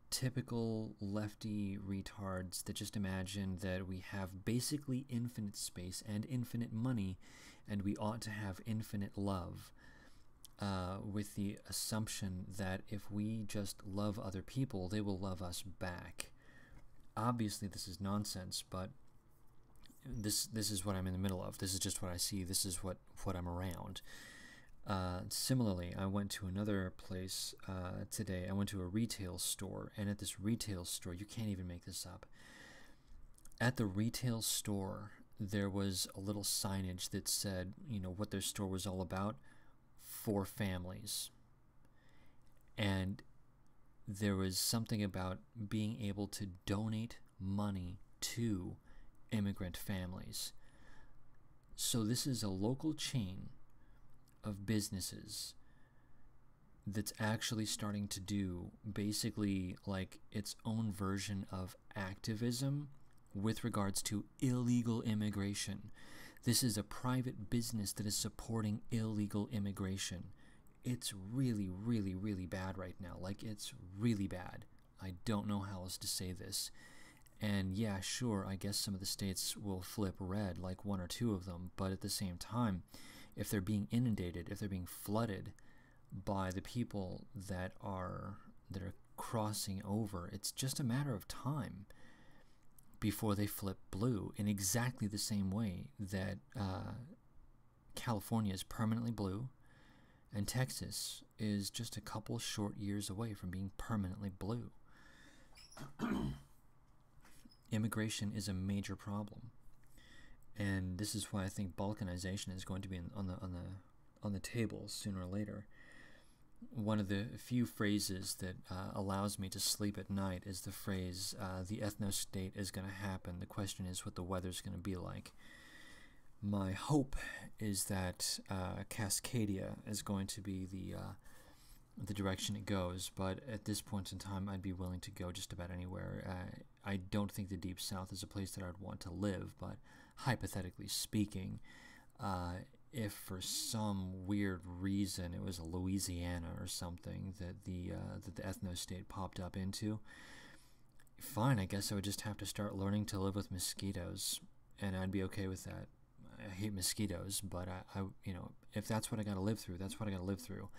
typical lefty retards that just imagine that we have basically infinite space and infinite money, and we ought to have infinite love, with the assumption that if we just love other people, they will love us back. Obviously, this is nonsense, but this is what I'm in the middle of. This is just what I see. This is what I'm around. Similarly, I went to another place today. I went to a retail store, and at this retail store, you can't even make this up. At the retail store, there was a little signage that said, what their store was all about, for families. And there was something about being able to donate money to immigrant families. So this is a local chain of businesses that's actually starting to do basically like its own version of activism with regards to illegal immigration. This is a private business that is supporting illegal immigration. It's really, really, really bad right now. Like, it's really bad. I don't know how else to say this. And yeah, sure, I guess some of the states will flip red, like one or two of them, but at the same time, if they're being inundated, if they're being flooded by the people that are crossing over, it's just a matter of time before they flip blue in exactly the same way that California is permanently blue and Texas is just a couple short years away from being permanently blue. Immigration is a major problem. And this is why I think balkanization is going to be on the table sooner or later. One of the few phrases that allows me to sleep at night is the phrase, the ethno-state is going to happen. The question is what the weather's going to be like. My hope is that Cascadia is going to be the direction it goes, but at this point in time, I'd be willing to go just about anywhere. I don't think the Deep South is a place that I'd want to live, but hypothetically speaking, if for some weird reason it was a Louisiana or something that the ethno-state popped up into, fine, I guess I would just have to start learning to live with mosquitoes, and I'd be okay with that. hate mosquitoes, but you know, if that's what I got to live through, that's what I got to live through,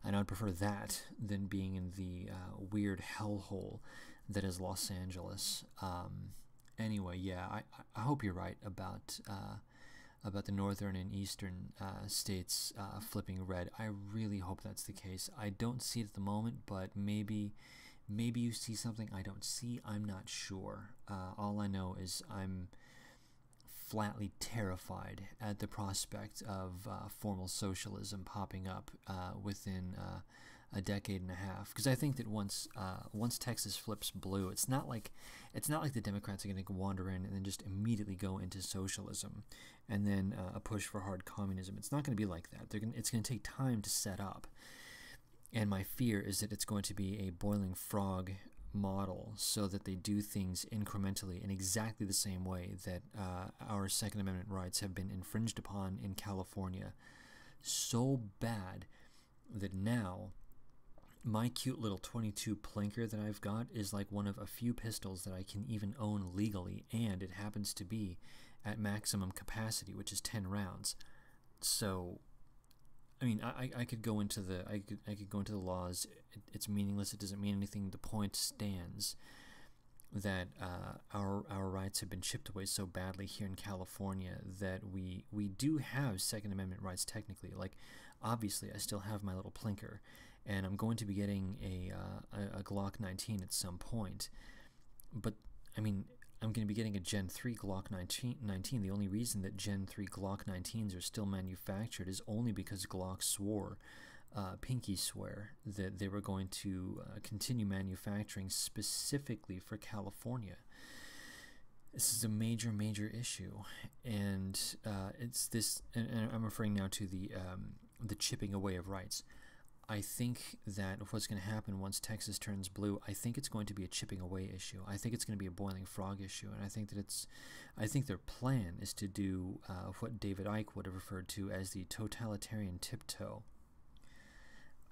and I'd prefer that than being in the weird hellhole that is Los Angeles. Anyway, yeah, I hope you're right about the northern and eastern states flipping red. I really hope that's the case. I don't see it at the moment, but maybe you see something I don't see. I'm not sure. All I know is I'm flatly terrified at the prospect of formal socialism popping up within a decade and a half. Because I think that once Texas flips blue, it's not like the Democrats are going to wander in and then just immediately go into socialism, and then a push for hard communism. It's not going to be like that. It's going to take time to set up. And my fear is that it's going to be a boiling frog model, so that they do things incrementally in exactly the same way that our Second Amendment rights have been infringed upon in California. So bad that now my cute little .22 Plinker that I've got is like one of a few pistols that I can even own legally, and it happens to be at maximum capacity, which is 10 rounds. So I mean, I could go into the I could go into the laws. It's meaningless. It doesn't mean anything. The point stands that our rights have been chipped away so badly here in California that we do have Second Amendment rights technically. Like, obviously, I still have my little Plinker, and I'm going to be getting a Glock 19 at some point. But I mean, I'm going to be getting a Gen 3 Glock 19. The only reason that Gen 3 Glock 19s are still manufactured is only because Glock swore, pinky swear, that they were going to continue manufacturing specifically for California. This is a major, major issue, and it's this. And I'm referring now to the chipping away of rights. I think that what's going to happen once Texas turns blue, I think it's going to be a chipping away issue. I think it's going to be a boiling frog issue, and I think their plan is to do what David Icke would have referred to as the totalitarian tiptoe.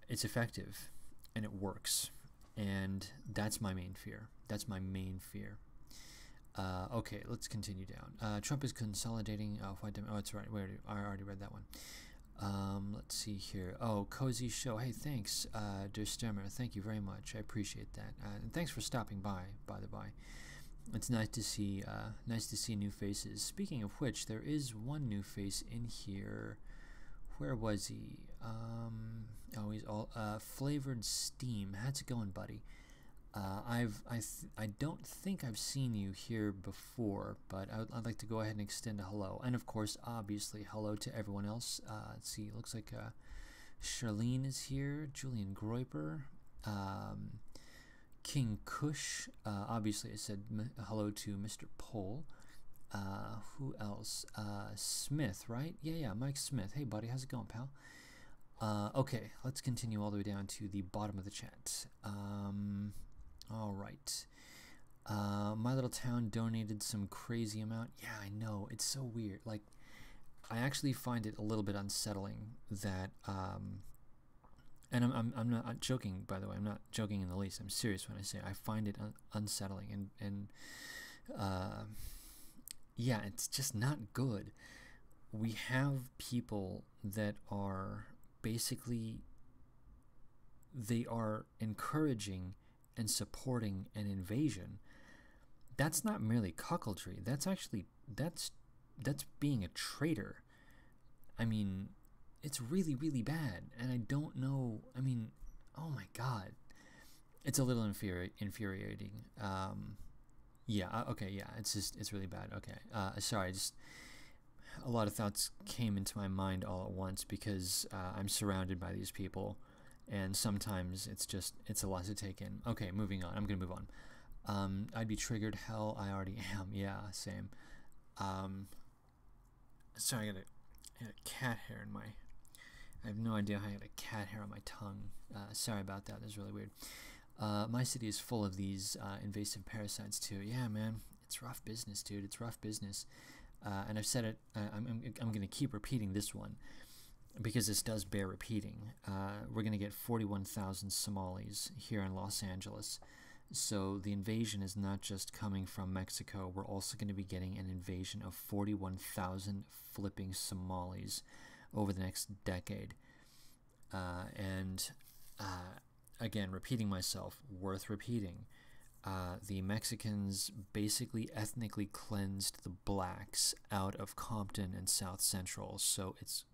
It's effective, and it works, and that's my main fear. That's my main fear. Okay, let's continue down. Trump is consolidating. Oh, it's right. I already read that one. Let's see here. Oh, Cozy Show. Hey, thanks, Der Stemmer. Thank you very much. I appreciate that. And thanks for stopping by the by. It's nice to see new faces. Speaking of which, there is one new face in here. Where was he? Oh, he's all Flavored Steam. How's it going, buddy? I don't think I've seen you here before, but I'd like to go ahead and extend a hello. And of course, obviously, hello to everyone else. Let's see, it looks like Charlene is here, Julian Groiper, King Kush. Obviously, I said hello to Mr. Pohl. Who else? Smith, right? Yeah, Mike Smith. Hey, buddy, how's it going, pal? Okay, let's continue all the way down to the bottom of the chat. All right. My little town donated some crazy amount. Yeah, I know. It's so weird. Like, I actually find it a little bit unsettling that, and I'm not joking, by the way. I'm not joking in the least. I'm serious when I say I find it unsettling, and yeah, it's just not good. We have people that are basically, they are encouraging and supporting an invasion. That's not merely cuckoldry. That's actually that's being a traitor. I mean, it's really, really bad, and I don't know. I mean, oh my God, it's a little infuriating. Yeah. Okay. Yeah. It's really bad. Okay. Sorry. Just a lot of thoughts came into my mind all at once because I'm surrounded by these people. And sometimes it's a lot to take in. Okay, moving on. I'm going to move on. I'd be triggered. Hell, I already am. Yeah, same. Sorry, I got a cat hair in my... I have no idea how I got a cat hair on my tongue. Sorry about that. That's really weird. My city is full of these invasive parasites, too. Yeah, man. It's rough business, dude. It's rough business. And I've said it. I'm going to keep repeating this one, because this does bear repeating. We're going to get 41,000 Somalis here in Los Angeles. So the invasion is not just coming from Mexico. We're also going to be getting an invasion of 41,000 flipping Somalis over the next decade. And again, repeating myself, worth repeating. The Mexicans basically ethnically cleansed the blacks out of Compton and South Central, so it's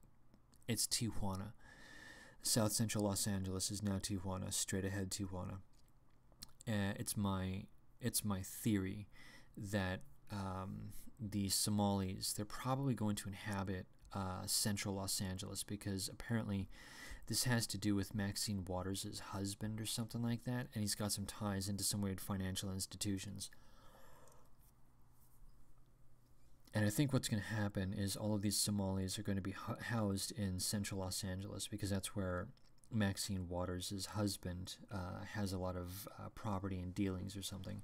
Tijuana. South Central Los Angeles is now Tijuana, straight ahead Tijuana. It's my theory that the Somalis, they're probably going to inhabit central Los Angeles, because apparently this has to do with Maxine Waters' husband or something like that, and he's got some ties into some weird financial institutions. And I think what's going to happen is all of these Somalis are going to be housed in central Los Angeles, because that's where Maxine Waters' husband has a lot of property and dealings or something.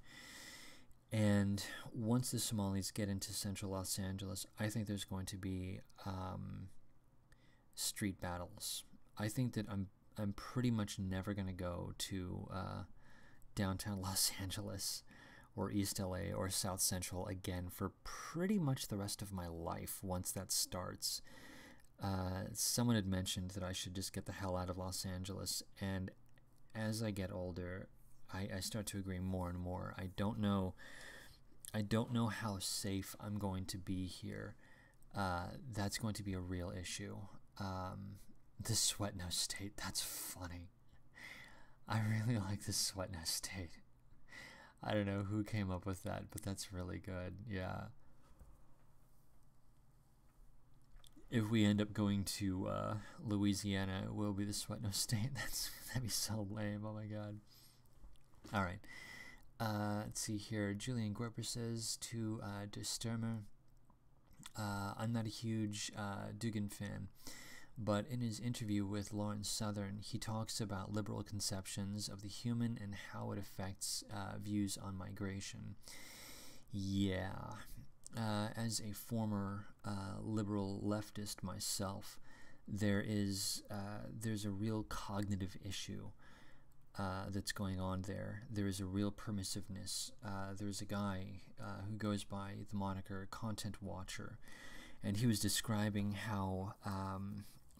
And once the Somalis get into central Los Angeles, I think there's going to be street battles. I think that I'm pretty much never going to go to downtown Los Angeles or East LA or South Central again for pretty much the rest of my life once that starts. Someone had mentioned that I should just get the hell out of Los Angeles, and as I get older, I start to agree more and more. I don't know how safe I'm going to be here. That's going to be a real issue. The Sweat No State, that's funny. I really like the Sweat No State. I don't know who came up with that, but that's really good. Yeah. If we end up going to Louisiana, it will be the Sweat No State. That'd be so lame. Oh my god. All right. Let's see here. Julian Guerber says to De Sturmer, I'm not a huge Dugan fan, but in his interview with Lawrence Southern, he talks about liberal conceptions of the human and how it affects views on migration. Yeah. As a former liberal leftist myself, there's a real cognitive issue that's going on there. There is a real permissiveness. There's a guy who goes by the moniker Content Watcher, and he was describing how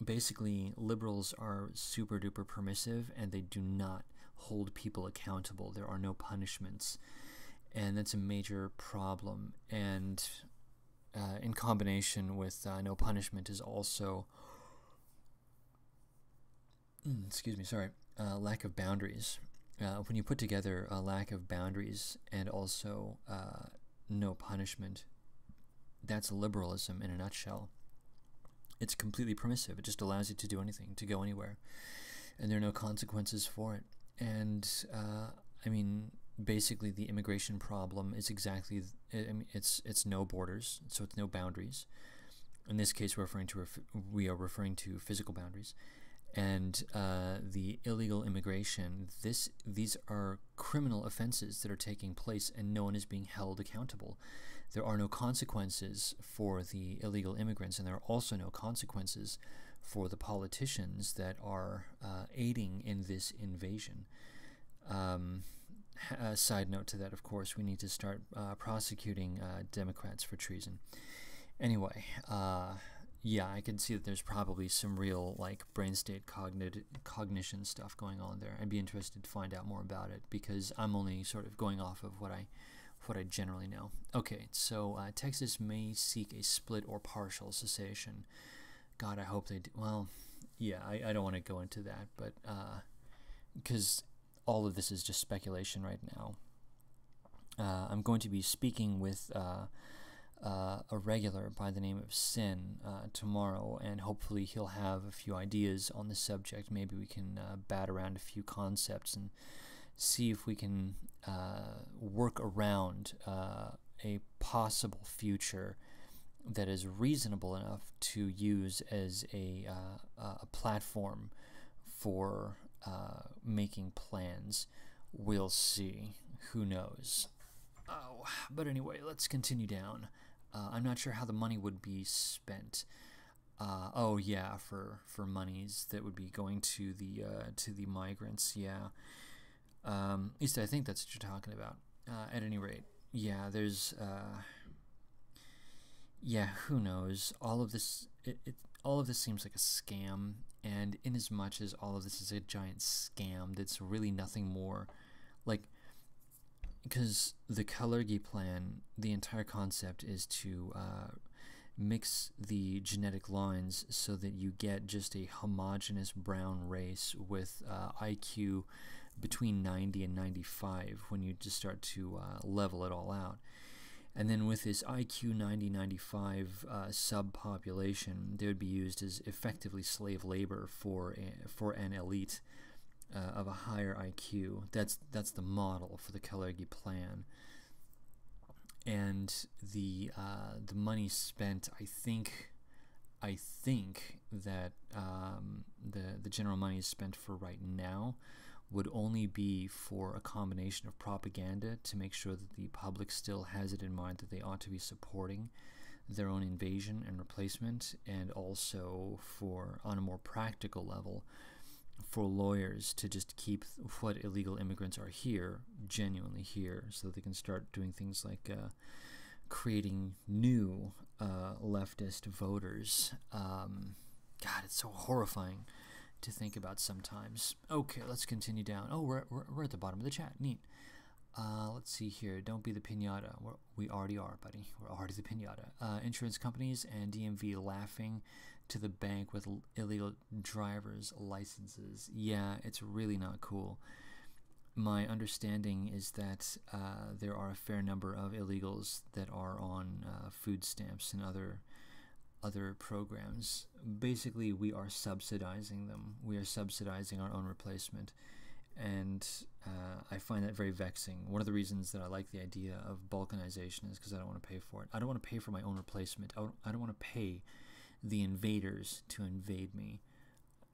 basically liberals are super duper permissive and they do not hold people accountable. There are no punishments, and that's a major problem. And in combination with no punishment is also lack of boundaries. When you put together a lack of boundaries and also no punishment, that's liberalism in a nutshell. It's completely permissive. It just allows you to do anything, to go anywhere, and there are no consequences for it. And I mean, basically, the immigration problem is exactly it's no borders, so it's no boundaries. In this case, we are referring to physical boundaries. And the illegal immigration, these are criminal offenses that are taking place, and no one is being held accountable. There are no consequences for the illegal immigrants, and there are also no consequences for the politicians that are aiding in this invasion. A side note to that, of course, we need to start prosecuting Democrats for treason. Anyway, yeah, I can see that there's probably some real brain state cognition stuff going on there. I'd be interested to find out more about it, because I'm only sort of going off of what I generally know. Okay, so Texas may seek a split or partial cessation. God, I hope they do. Well, yeah, I don't want to go into that, but because all of this is just speculation right now. I'm going to be speaking with a regular by the name of Sin tomorrow, and hopefully he'll have a few ideas on the subject. Maybe we can bat around a few concepts and see if we can work around a possible future that is reasonable enough to use as a platform for making plans. We'll see. Who knows? Oh, but anyway, let's continue down. I'm not sure how the money would be spent. Oh yeah, for monies that would be going to the migrants. Yeah. At least I think that's what you're talking about. At any rate, yeah, there's yeah, who knows? All of this, all of this seems like a scam, and in as much as all of this is a giant scam, that's really nothing more, like, because the Kalergi plan, the entire concept is to mix the genetic lines so that you get just a homogeneous brown race with IQ between 90 and 95 when you just start to level it all out. And then with this IQ 90-95 subpopulation, they would be used as effectively slave labor for an elite of a higher IQ. That's the model for the Kalergi plan. And the money spent, I think that the general money spent for right now would only be for a combination of propaganda to make sure that the public still has it in mind that they ought to be supporting their own invasion and replacement, and also for, on a more practical level, for lawyers to just keep what illegal immigrants are here genuinely here, so that they can start doing things like creating new leftist voters. God, it's so horrifying to think about sometimes. Okay, let's continue down. Oh, we're at the bottom of the chat. Neat. Let's see here. Don't be the pinata. We already are, buddy. We're already the pinata. Insurance companies and DMV laughing to the bank with illegal drivers' licenses. Yeah, it's really not cool. My understanding is that there are a fair number of illegals that are on food stamps and other programs. Basically, we are subsidizing them. We are subsidizing our own replacement, and I find that very vexing. One of the reasons that I like the idea of balkanization is because I don't want to pay for it. I don't want to pay for my own replacement. I don't want to pay the invaders to invade me.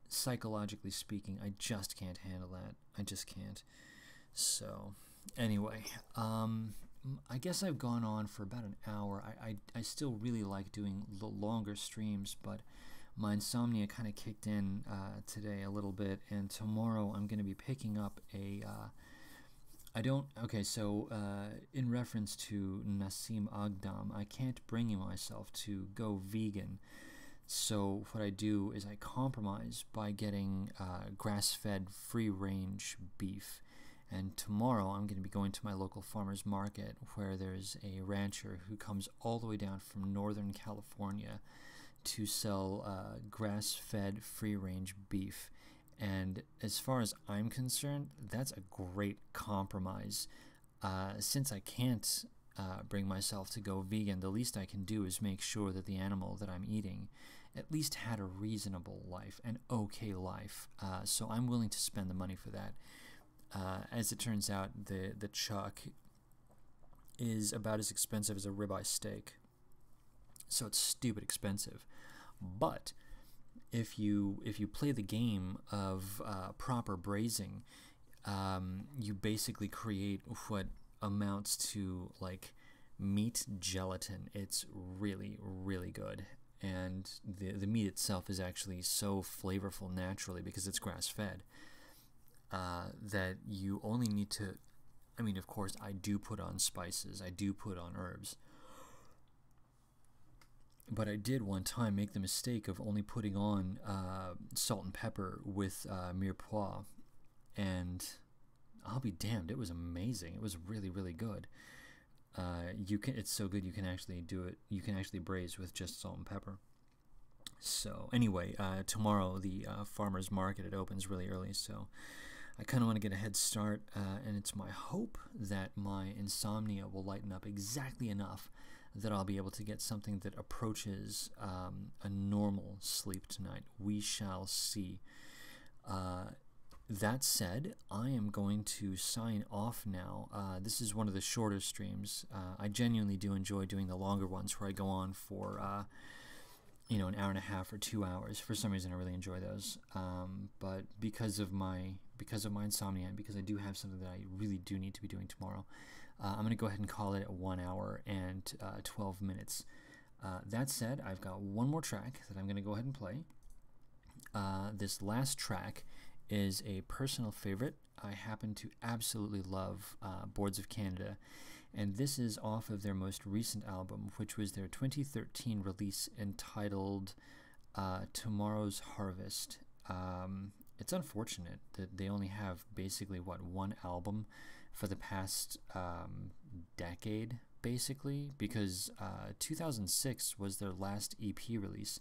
Psychologically speaking, I just can't handle that. I just can't. So, anyway, I guess I've gone on for about an hour. I still really like doing the longer streams, but my insomnia kind of kicked in today a little bit, and tomorrow I'm going to be picking up a... in reference to Nassim Aghdam, I can't bring myself to go vegan. So what I do is I compromise by getting grass-fed, free-range beef. And tomorrow I'm going to be going to my local farmer's market, where there's a rancher who comes all the way down from Northern California to sell grass-fed, free-range beef. And as far as I'm concerned, that's a great compromise. Since I can't bring myself to go vegan, the least I can do is make sure that the animal that I'm eating at least had a reasonable life, an okay life. So I'm willing to spend the money for that. As it turns out, the chuck is about as expensive as a ribeye steak, so it's stupid expensive. But if you play the game of proper braising, you basically create what amounts to like meat gelatin. It's really, really good, and the meat itself is actually so flavorful naturally because it's grass-fed. That you only need to, I mean, of course, I do put on spices, I do put on herbs, but I did one time make the mistake of only putting on salt and pepper with mirepoix, and I'll be damned, it was amazing. It was really, really good. It's so good you can actually do it, you can actually braise with just salt and pepper. So anyway, tomorrow the farmer's market, it opens really early, so I kind of want to get a head start, and it's my hope that my insomnia will lighten up exactly enough that I'll be able to get something that approaches a normal sleep tonight. We shall see. That said, I am going to sign off now. This is one of the shorter streams. I genuinely do enjoy doing the longer ones where I go on for an hour and a half or 2 hours. For some reason I really enjoy those, but because of my insomnia, and because I do have something that I really do need to be doing tomorrow, I'm going to go ahead and call it at 1 hour and 12 minutes. That said, I've got one more track that I'm going to go ahead and play. This last track is a personal favorite. I happen to absolutely love Boards of Canada, and this is off of their most recent album, which was their 2013 release entitled Tomorrow's Harvest. It's unfortunate that they only have basically, one album for the past decade, basically, because 2006 was their last EP release.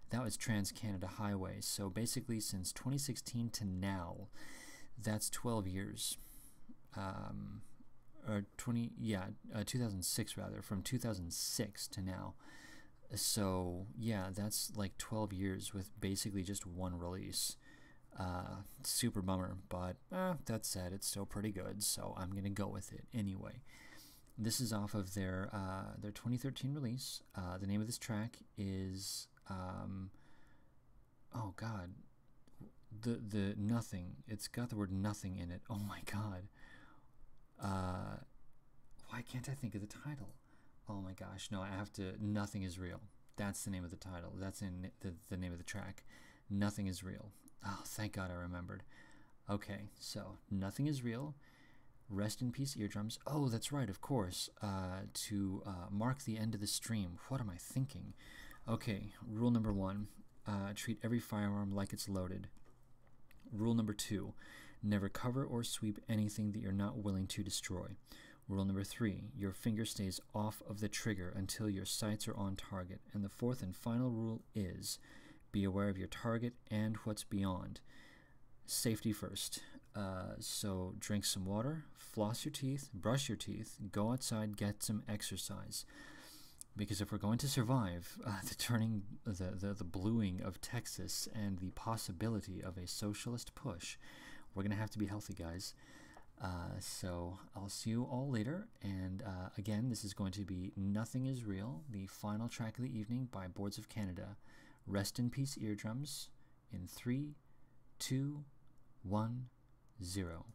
That was Trans-Canada Highway. So basically, since 2016 to now, that's 12 years. Or 2006 rather, from 2006 to now. So yeah, that's like 12 years with basically just one release. Super bummer, but that said, it's still pretty good, so I'm gonna go with it anyway. This is off of their 2013 release. The name of this track is oh god, the nothing. It's got the word nothing in it. Oh my god. Why can't I think of the title? Oh my gosh, no, I have to. Nothing is Real. That's the name of the title. That's in the name of the track. Nothing is Real. Oh, thank God I remembered. Okay, so Nothing is Real. Rest in Peace Eardrums. Oh, that's right, of course. To mark the end of the stream. What am I thinking? Okay, rule number 1. Treat every firearm like it's loaded. Rule number 2. Never cover or sweep anything that you're not willing to destroy. Rule number 3. Your finger stays off of the trigger until your sights are on target. And the 4th and final rule is be aware of your target and what's beyond. Safety first. So drink some water, floss your teeth, brush your teeth, go outside, get some exercise. Because if we're going to survive the bluing of Texas and the possibility of a socialist push, we're going to have to be healthy, guys. So I'll see you all later. And again, this is going to be Nothing is Real, the final track of the evening by Boards of Canada. Rest in Peace Eardrums in 3, 2, 1, 0.